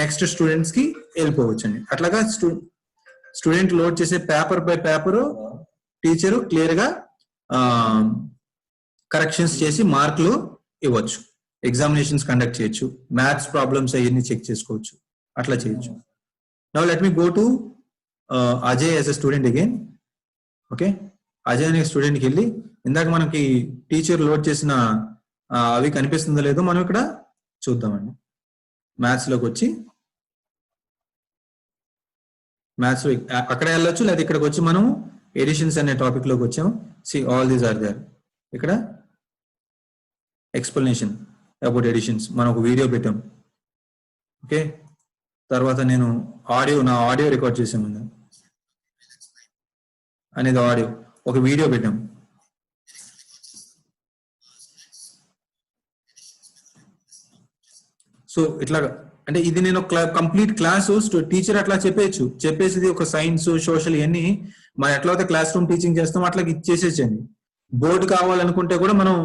నెక్స్ట్ స్టూడెంట్స్ కి వెళ్ళిపోవచ్చు అండి. అట్లాగా స్టూడెంట్ లోడ్ చేసే paper by paper teacher clear గా కరెక్షన్స్ చేసి మార్కులు ఇవ్వచ్చు, ఎగ్జామినేషన్స్ కండక్ట్ చేయొచ్చు, మ్యాథ్స్ ప్రాబ్లమ్స్ అవన్నీ చెక్ చేసుకోవచ్చు, అట్లా చేయొచ్చు. Now let me go to Ajay as a student again. Okay, Ajay అనే స్టూడెంట్కి వెళ్ళి ఇందాక మనకి టీచర్ లోడ్ చేసిన అవి కనిపిస్తుందో లేదో మనం ఇక్కడ చూద్దామండి. మ్యాథ్స్ లోకి వచ్చి మ్యాథ్స్ అక్కడ వెళ్ళొచ్చు, లేదా ఇక్కడికి వచ్చి మనం ఎడిషన్స్ అనే టాపిక్ లోకి వచ్చాము. See all these are there. ఇక్కడ ఎక్స్ప్లెనేషన్ అబౌట్ ఎడిషన్స్ మనం ఒక వీడియో పెట్టాం. ఓకే, తర్వాత నేను నా ఆడియో రికార్డ్ చేసాము అనేది ఆడియో ఒక వీడియో పెట్టాం. సో ఇట్లాగా అంటే ఇది నేను కంప్లీట్ క్లాస్ టీచర్ అట్లా చెప్పేసి ఒక సైన్స్ సోషల్ ఇవన్నీ మనం ఎట్లా అయితే క్లాస్ రూమ్ టీచింగ్ చేస్తాం అట్లా ఇచ్చేసేసండి. బోర్డు కావాలనుకుంటే కూడా మనం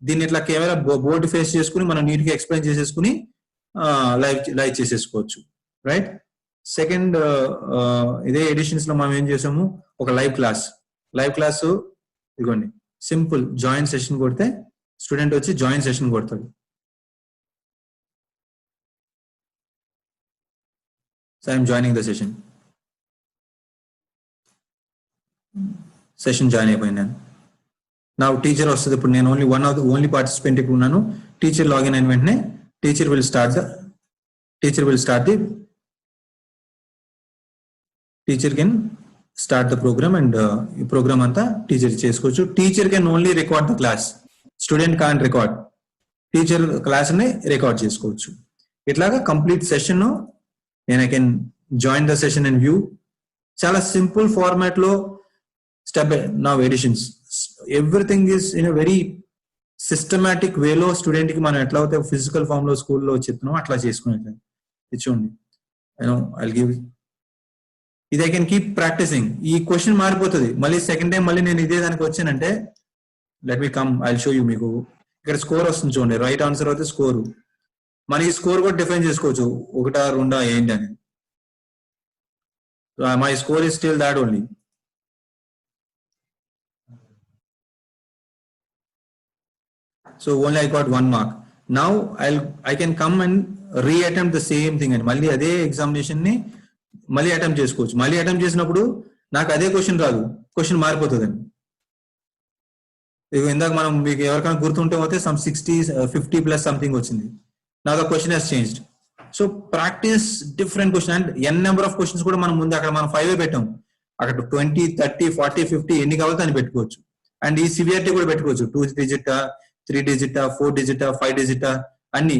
దీన్ని ఇట్లా కేవలం బోర్డు ఫేస్ చేసుకుని మనం నీట్ గా ఎక్స్ప్లెయిన్ చేసేసుకుని లైవ్ చేసేసుకోవచ్చు. రైట్, సెకండ్ ఇదే ఎడిషన్స్ లో మనం ఏం చేసాము, ఒక లైవ్ క్లాస్ ఇదిగోండి, సింపుల్ జాయిన్ సెషన్ కొడితే స్టూడెంట్ వచ్చి జాయిన్ సెషన్ కొడతాడు. So I'm joining the session join అయిపోయింది నేను. నా టీచర్ వస్తుంది, ఇప్పుడు నేను ఓన్లీ పార్టిసిపెంట్ ఇప్పుడు ఉన్నాను. టీచర్ లాగిన్ అయిన వెంటనే teacher will start the teacher can start the program and ఈ ప్రోగ్రామ్ అంతా టీచర్ చేసుకోవచ్చు. Teacher can only record the class, student can record. Teacher class ని రికార్డ్ చేసుకోవచ్చు. ఇట్లాగా కంప్లీట్ సెషన్ నేను I can join the session and view. చాలా సింపుల్ ఫార్మాట్ లో స్టెప్ నా additions everything is in a very systematic వేలో స్టూడెంట్ కి మనం ఎట్లా అయితే ఫిజికల్ ఫామ్ లో స్కూల్లో చెప్తున్నాం అట్లా చేసుకునేట్లేదు. ఇది చూడండి, ఐ గివ్ ఇది ఐ కెన్ కీప్ ప్రాక్టీసింగ్. ఈ క్వశ్చన్ మారిపోతుంది మళ్ళీ సెకండ్ టైం మళ్ళీ నేను ఇదే దానికి వచ్చానంటే let me come I show you. మీకు ఇక్కడ స్కోర్ వస్తుంది చూడండి, రైట్ ఆన్సర్ అయితే స్కోరు. మనకి స్కోర్ కూడా డిఫైన్ చేసుకోవచ్చు, 1, 2 ఏంటి అని. My score is still that only. So only I got 1 mark. Now I can come and re-attempt the same thing and మళ్ళీ అదే ఎగ్జామినేషన్ ని మళ్ళీ అటెంప్ట్ చేసుకోవచ్చు. మళ్ళీ అటెంప్ట్ చేసినప్పుడు నాకు అదే క్వశ్చన్ రాదు, క్వశ్చన్ మారిపోతుందండి. ఇందాక మనం మీకు ఎవరికైనా గుర్తుంటే పోతే సమ్ 50 ప్లస్ సంథింగ్ వచ్చింది. నాకు ఆ question has changed. So practice different question and n number of questions కూడా మనం ముందు అక్కడ మనం 5 పెట్టాం, అక్కడ 20, 30, 40, 50 ఎన్ని కావాలో అని పెట్టుకోవచ్చు. అండ్ ఈ సివియారిటీ కూడా పెట్టుకోవచ్చు, 2 డిజిట్, 3 డిజిట్, 4 డిజిట్, 5 డిజిట్ అన్ని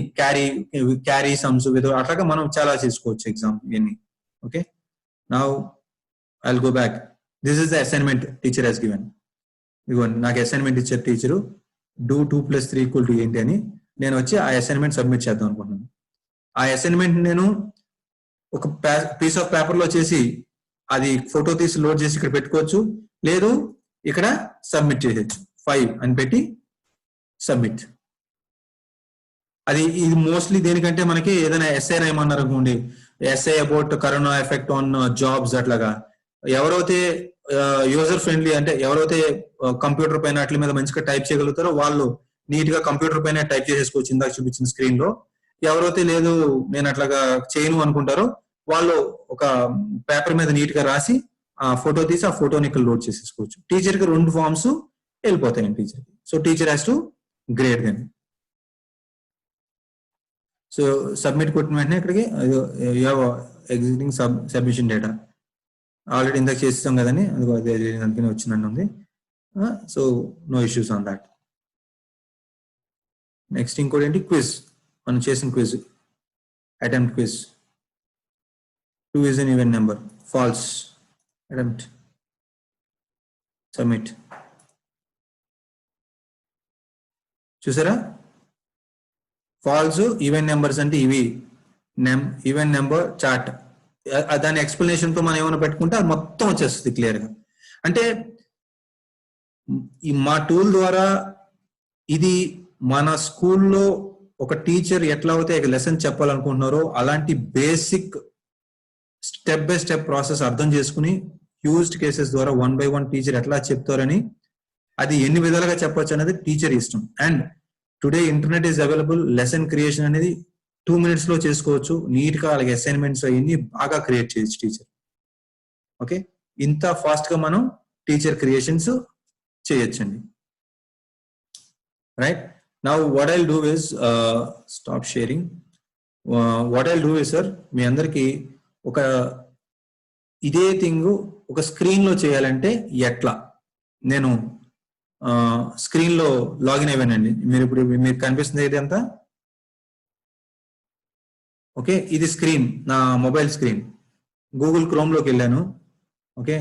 క్యారీ సమ్స్ అట్లాగా మనం చాలా చేసుకోవచ్చు ఎగ్జామ్ ఇవన్నీ. Okay, now I'll go back. This is the assignment teacher has given. ఇదిగోండి నాకు అసైన్మెంట్ ఇచ్చారు టీచరు, డూ 2 + 3 = ఏంటి అని. నేను వచ్చి ఆ అసైన్మెంట్ సబ్మిట్ చేద్దాం అనుకుంటున్నాను. ఆ అసైన్మెంట్ నేను ఒక పీస్ ఆఫ్ పేపర్ లో చేసి అది ఫోటో తీసి లోడ్ చేసి ఇక్కడ పెట్టుకోవచ్చు, లేదు ఇక్కడ సబ్మిట్ చేయొచ్చు. 5 అని పెట్టి సబ్మిట్. ఇది మోస్ట్లీ దేనికంటే మనకి ఏదైనా ఎస్ఐ రాయమన్నారు అనుకోండి, SI about corona effect on jobs, అట్లాగా ఎవరైతే యూజర్ ఫ్రెండ్లీ అంటే ఎవరైతే కంప్యూటర్ పైన అట్ల మీద మంచిగా టైప్ చేయగలుగుతారో వాళ్ళు నీట్ గా కంప్యూటర్ పైన టైప్ చేసేసుకోవచ్చు ఇందాక చూపించిన స్క్రీన్ లో. ఎవరైతే లేదు నేను అట్లాగా చేయను అనుకుంటారో వాళ్ళు ఒక పేపర్ మీద నీట్ గా రాసి ఆ ఫోటో తీసి ఆ ఫోటోని ఇక్కడ లోడ్ చేసేసుకోవచ్చు. టీచర్ కి 2 ఫార్మ్స్ వెళ్ళిపోతాయండి టీచర్ కి. So teacher has to grade then. So submit కొట్టిన వెంటనే ఇక్కడికి ఎగ్జిస్టింగ్ సబ్మిషన్ డేటా ఆల్రెడీ ఇందాక చేస్తాం కదండి, అందుకని వచ్చిందండి ఉంది. So no issues on that. Next ఇంకోటి ఏంటి, క్విజ్. మనం చేసిన quiz, attempt quiz. 2 is an even number, false. Attempt, submit. చూసారా ఫాల్స్, ఈవెన్ నెంబర్స్ అంటే ఇవి ఈవెన్ నెంబర్ చార్ట్. దాని ఎక్స్ప్లెనేషన్ తో మనం ఏమైనా పెట్టుకుంటే అది మొత్తం వచ్చేస్తుంది క్లియర్ గా. అంటే ఈ మా టూల్ ద్వారా ఇది మన స్కూల్లో ఒక టీచర్ ఎట్లా అయితే లెసన్ చెప్పాలనుకుంటున్నారో అలాంటి basic step by step process అర్థం చేసుకుని యూజ్డ్ కేసెస్ ద్వారా 1 by 1 టీచర్ ఎట్లా చెప్తారని, అది ఎన్ని విధాలుగా చెప్పొచ్చు అనేది టీచర్ ఇష్టం. And today internet is available. Lesson creation అనేది 2 minutes లో చేసుకోవచ్చు. నీట్ గా అలాగే అసైన్మెంట్స్ అవన్నీ బాగా క్రియేట్ చేయొచ్చు టీచర్. ఓకే, ఇంత ఫాస్ట్ గా మనం టీచర్ క్రియేషన్స్ చేయొచ్చండి. Right now what I'll do is stop sharing. What I'll do is sir, మీ అందరికి ఒక ఇదే థింగ్ ఒక స్క్రీన్ లో చేయాలంటే ఎట్లా, నేను స్క్రీన్ లో లాగిన్ అయ్యానండి. మీరు కనిపిస్తుంది ఇది అంతా. ఓకే, ఇది స్క్రీన్, నా మొబైల్ స్క్రీన్. గూగుల్ క్రోమ్ లోకి వెళ్ళాను. ఓకే,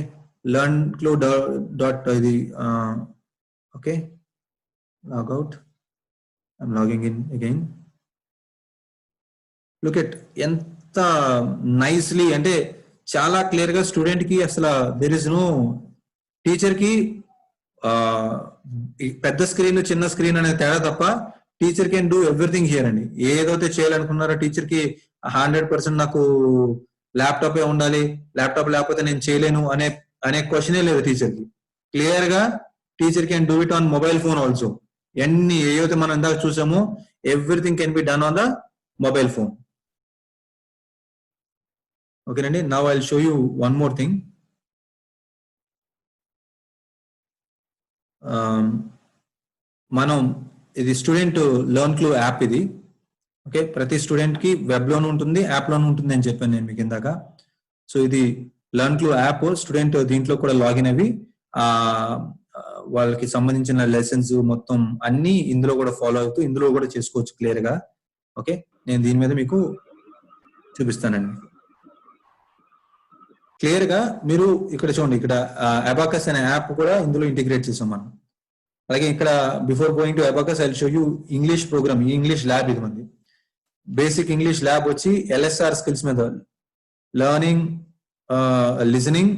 learnclue.డాట్ ఇది. Okay, logout, I'm logging in again. Look at ఎంత నైస్లీ, అంటే చాలా క్లియర్ గా స్టూడెంట్ కి అసలు దెర్ ఇస్ నో, టీచర్ కి పెద్ద స్క్రీన్ చిన్న స్క్రీన్ అనే తేడా తప్ప teacher can do everything here అండి. ఏదైతే చేయాలనుకున్నారో టీచర్ కి 100% నాకు ల్యాప్టాప్ ఏ ఉండాలి, ల్యాప్టాప్ లేకపోతే నేను చేయలేను అనే క్వశ్చనే లేదు టీచర్ కి. క్లియర్ గా teacher can do it on mobile phone also. ఎన్ని ఏవైతే మనం ఇందాక చూసామో everything can be done on the mobile phone. ఓకేనండి, now I will show you one more thing. మనం ఇది స్టూడెంట్ లెర్న్క్లూ యాప్ ఇది. ఓకే, ప్రతి స్టూడెంట్ కి వెబ్ లోను ఉంటుంది, యాప్ లోను ఉంటుంది అని చెప్పాను నేను మీకు ఇందాక. సో ఇది లెర్న్క్లూ యాప్. స్టూడెంట్ దీంట్లో కూడా లాగిన్ అవి వాళ్ళకి సంబంధించిన లెసన్స్ మొత్తం అన్ని ఇందులో కూడా ఫాలో అవుతూ ఇందులో కూడా చేసుకోవచ్చు క్లియర్ గా. ఓకే, నేను దీని మీద మీకు చూపిస్తానండి క్లియర్ గా. మీరు ఇక్కడ చూడండి, ఇక్కడ అబాకస్ అనే యాప్ కూడా ఇందులో ఇంటిగ్రేట్ చేసాం మనం. అలాగే ఇక్కడ before going to abacus I will show you English program, ఈ ఇంగ్లీష్ ల్యాబ్ ఇది మంది. బేసిక్ ఇంగ్లీష్ ల్యాబ్ వచ్చి ఎల్ఎస్ఆర్ స్కిల్స్ మీద, learning, listening,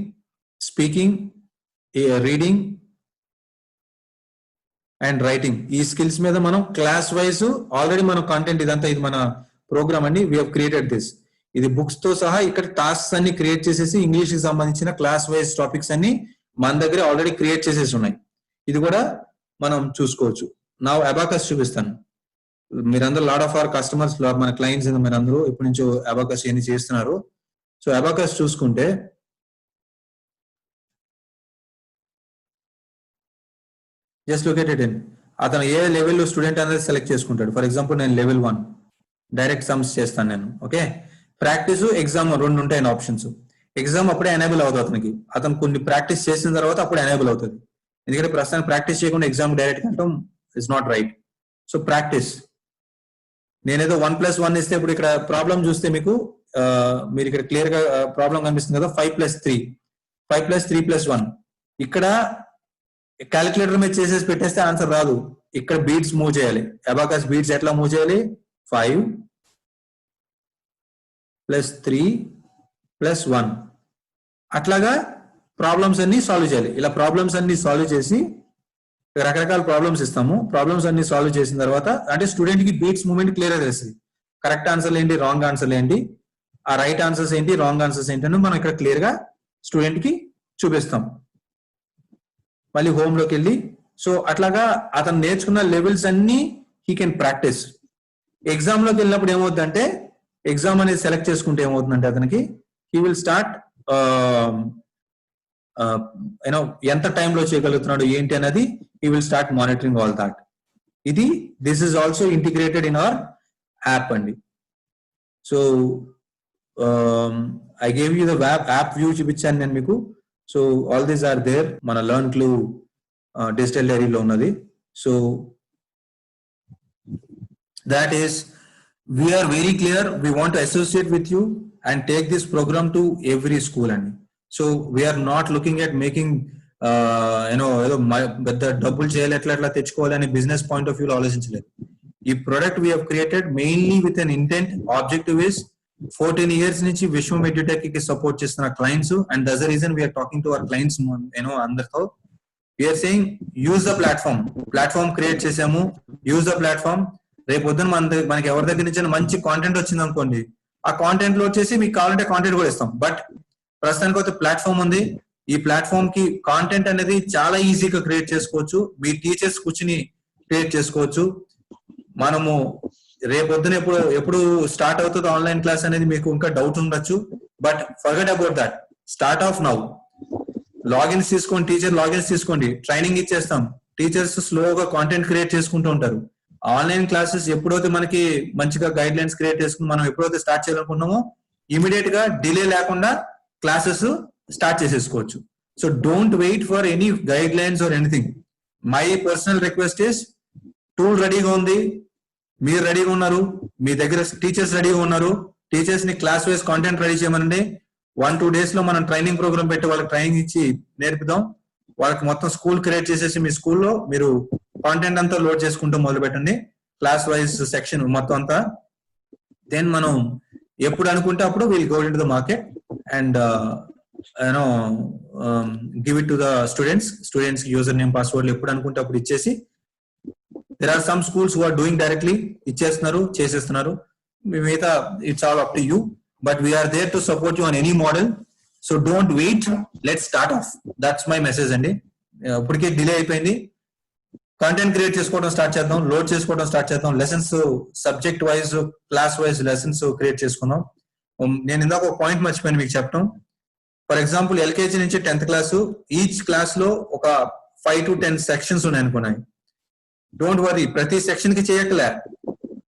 speaking, reading and writing, ఈ స్కిల్స్ మీద మనం క్లాస్ వైజ్ ఆల్రెడీ మనం కంటెంట్ ఇదంతా, ఇది మన ప్రోగ్రామ్ అండి. We have created this. ఇది బుక్స్ తో సహా ఇక్కడ టాస్క్స్ అన్ని క్రియేట్ చేసేసి ఇంగ్లీష్ కి సంబంధించిన క్లాస్ వైజ్ టాపిక్స్ అన్ని మన దగ్గర ఆల్రెడీ క్రియేట్ చేసేసి ఉన్నాయి. ఇది కూడా మనం చూసుకోవచ్చు. నా అబాకస్ చూపిస్తాను. మీరందరూ లాట్ ఆఫ్ అవర్ కస్టమర్స్, మన క్లయింట్స్ మీరందరూ ఎప్పటి నుంచో అబాకస్ ఏమి చేస్తున్నారు. సో అబాకస్ చూసుకుంటే just look at it in, అతను ఏ లెవెల్లో స్టూడెంట్ అనేది సెలెక్ట్ చేసుకుంటాడు. ఫర్ ఎగ్జాంపుల్ నేను లెవెల్ 1 డైరెక్ట్ సమ్స్ చేస్తాను నేను. ఓకే, ప్రాక్టీస్, ఎగ్జామ్ రెండు ఉంటాయి ఆప్షన్స్. ఎగ్జామ్ అప్పుడే ఎనేబుల్ అవుతుంది అతనికి. అతను కొన్ని ప్రాక్టీస్ చేసిన తర్వాత అప్పుడు ఎనేబుల్ అవుతుంది. ఎందుకంటే ప్రస్తుతానికి ప్రాక్టీస్ చేయకుండా ఎగ్జామ్ డైరెక్ట్ వెళ్ళటం is not right. So practice, నేనేదో 1+1 ఇస్తే ఇప్పుడు ఇక్కడ ప్రాబ్లం చూస్తే మీకు మీరు ఇక్కడ క్లియర్ గా ప్రాబ్లం కనిపిస్తుంది కదా, 5+3, 5+3+1. ఇక్కడ క్యాలిక్యులేటర్ మీద చేసేసి పెట్టేస్తే ఆన్సర్ రాదు. ఇక్కడ బీట్స్ మూవ్ చేయాలి. అబాకస్ బీట్స్ ఎట్లా మూవ్ చేయాలి, 5+3+1 అట్లాగా ప్రాబ్లమ్స్ అన్ని సాల్వ్ చేయాలి. ఇలా ప్రాబ్లమ్స్ అన్ని సాల్వ్ చేసి రకరకాల ప్రాబ్లమ్స్ ఇస్తాము. ప్రాబ్లమ్స్ అన్ని సాల్వ్ చేసిన తర్వాత అంటే స్టూడెంట్ కి బీట్స్ మూవ్మెంట్ క్లియర్ గా తెలుస్తుంది. కరెక్ట్ ఆన్సర్లు ఏంటి, రాంగ్ ఆన్సర్లు ఏంటి, ఆ రైట్ ఆన్సర్స్ ఏంటి, రాంగ్ ఆన్సర్స్ ఏంటి అని మనం ఇక్కడ క్లియర్ గా స్టూడెంట్ కి చూపిస్తాం. మళ్ళీ హోమ్ లోకి వెళ్ళి, సో అట్లాగా అతను నేర్చుకున్న లెవెల్స్ అన్ని హీ కెన్ ప్రాక్టీస్. ఎగ్జామ్ లోకి వెళ్ళినప్పుడు ఏమవుతుందంటే, ఎగ్జామ్ అనేది సెలెక్ట్ చేసుకుంటే ఏమవుతుందంటే అతనికి హీ విల్ స్టార్ట్ యూనో ఎంత టైంలో చేయగలుగుతున్నాడు ఏంటి అనేది he will start monitoring all that. This is also integrated in our app andi. So I gave you the app view చూపించాను నేను మీకు. So all these are there మన LearnClue digital diary లో ఉన్నది. So that is, we are very clear, we want to associate with you and take this program to every school andi. So we are not looking at making ఏదో పెద్ద డబ్బులు చేయాలి ఎట్లా ఎట్లా తెచ్చుకోవాలి అనే బిజినెస్ పాయింట్ ఆఫ్ వ్యూ లో ఆలోచించలేదు. ఈ product we created mainly with an intent. Objective is 14 years నుంచి విశ్వం ఎడ్యుటెక్ కి సపోర్ట్ చేస్తున్న clients, and that's the reason we're talking to our clients అందరితో. We're saying use the platform create చేసాము, యూజ్ ద ప్లాట్ఫామ్. రేపు పొద్దున మనకి ఎవరి దగ్గర నుంచి మంచి కాంటెంట్ వచ్చింది అనుకోండి, ఆ కాంటెంట్ లో వచ్చేసి మీకు కావాలంటే కాంటెంట్ కూడా ఇస్తాం. బట్ ప్రస్తుతానికి ఒక ప్లాట్ఫామ్ ఉంది. ఈ ప్లాట్ఫామ్ కి కాంటెంట్ అనేది చాలా ఈజీగా క్రియేట్ చేసుకోవచ్చు. మీ టీచర్స్ కూర్చుని క్రియేట్ చేసుకోవచ్చు. మనము రేపొద్దున ఎప్పుడు స్టార్ట్ అవుతుంది ఆన్లైన్ క్లాస్ అనేది మీకు ఇంకా డౌట్ ఉండొచ్చు. But forget about that, start of now. Logins తీసుకోండి, టీచర్ లాగిన్స్ తీసుకోండి, ట్రైనింగ్ ఇచ్చేస్తాం. టీచర్స్ స్లోగా కాంటెంట్ క్రియేట్ చేసుకుంటూ ఉంటారు. ఆన్లైన్ క్లాసెస్ ఎప్పుడైతే మనకి మంచిగా గైడ్ లైన్స్ క్రియేట్ చేసుకుని మనం ఎప్పుడైతే స్టార్ట్ చేయాలనుకుంటున్నామో ఇమీడియట్ గా డిలే లేకుండా క్లాసెస్ స్టార్ట్ చేసేసుకోవచ్చు. So don't wait for any guidelines or anything. My personal request is, tool రెడీగా ఉంది, మీరు రెడీగా ఉన్నారు, మీ దగ్గర టీచర్స్ రెడీగా ఉన్నారు, టీచర్స్ ని క్లాస్ వైజ్ కాంటెంట్ రెడీ చేయమనండి. 1-2 days లో మనం ట్రైనింగ్ ప్రోగ్రామ్ పెట్టి వాళ్ళకి ట్రైనింగ్ ఇచ్చి నేర్పుదాం. వాళ్ళకి మొత్తం స్కూల్ క్రియేట్ చేసేసి మీ స్కూల్లో మీరు కాంటెంట్ అంతా లోడ్ చేసుకుంటూ మొదలు పెట్టండి, క్లాస్ వైజ్ సెక్షన్ మొత్తం అంతా. దెన్ మనం ఎప్పుడు అనుకుంటే అప్పుడు will go in to the market and give it to the students user name password ఎప్పుడు అనుకుంటే అప్పుడు ఇచ్చేసి, there are some schools who are doing directly, ఇచ్చేస్తున్నారు, చేసేస్తున్నారు. మిగతా it's all up to you, but we're there to support you on any model. So don't wait, let's start off. That's my message అండి. ఇప్పటికే డిలే అయిపోయింది. కంటెంట్ క్రియేట్ చేసుకోవడం స్టార్ట్ చేద్దాం, లోడ్ చేసుకోవడం స్టార్ట్ చేద్దాం. Lessons subject wise, class wise lessons create చేసుకుందాం. నేను ఇందాక ఒక పాయింట్ మర్చిపోయాను మీకు చెప్పడం. ఫర్ ఎగ్జాంపుల్ ఎల్కేజీ నుంచి 10th క్లాస్, ఈచ్ క్లాస్ లో ఒక 5 to 10 సెక్షన్స్ ఉన్నాయి అనుకున్నాయి. డోంట్ వరీ, ప్రతి సెక్షన్ కి చేయట్లే.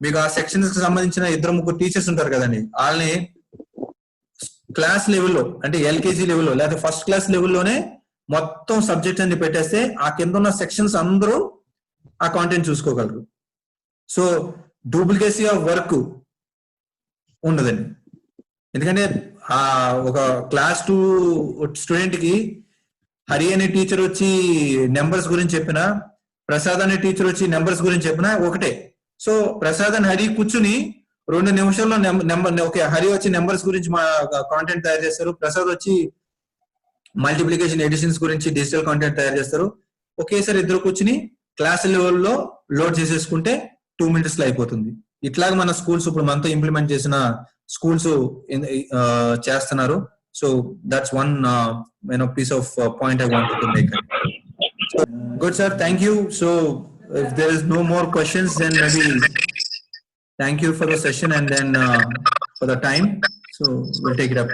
మీకు ఆ సెక్షన్స్ కి సంబంధించిన 2-3 టీచర్స్ ఉంటారు కదండి, వాళ్ళని క్లాస్ లెవెల్లో అంటే ఎల్కేజీ లెవెల్లో లేదా ఫస్ట్ క్లాస్ లెవెల్లోనే మొత్తం సబ్జెక్ట్ అన్ని పెట్టేస్తే ఆ కింద ఉన్న సెక్షన్స్ అందరూ ఆ కాంటెంట్ చూసుకోగలరు. సో డూప్లికేసీ ఆఫ్ వర్క్ ఉండదండి. ఎందుకంటే ఆ ఒక క్లాస్ 2 స్టూడెంట్ కి హరి అనే టీచర్ వచ్చి నెంబర్స్ గురించి చెప్పినా, ప్రసాద్ అనే టీచర్ వచ్చి నెంబర్స్ గురించి చెప్పినా ఒకటే. సో ప్రసాద్ అని హరి కూర్చుని 2 నిమిషాల్లో ఓకే, హరి వచ్చి నెంబర్స్ గురించి మా కాంటెంట్ తయారు చేస్తారు, ప్రసాద్ వచ్చి మల్టిప్లికేషన్ ఎడిషన్స్ గురించి డిజిటల్ కాంటెంట్ తయారు చేస్తారు. ఒకేసారి ఇద్దరు కూర్చుని క్లాస్ లెవెల్లో లోడ్ చేసేసుకుంటే 2 minutes లో అయిపోతుంది. ఇట్లాగా మన స్కూల్స్ ఇప్పుడు మనతో ఇంప్లిమెంట్ చేసిన స్కూల్స్ చేస్తున్నారు. So that's one piece of point I wanted to make. So, good sir, thank you. So if there is no more questions, then maybe thank you for the session and then for the time. So we'll take it up.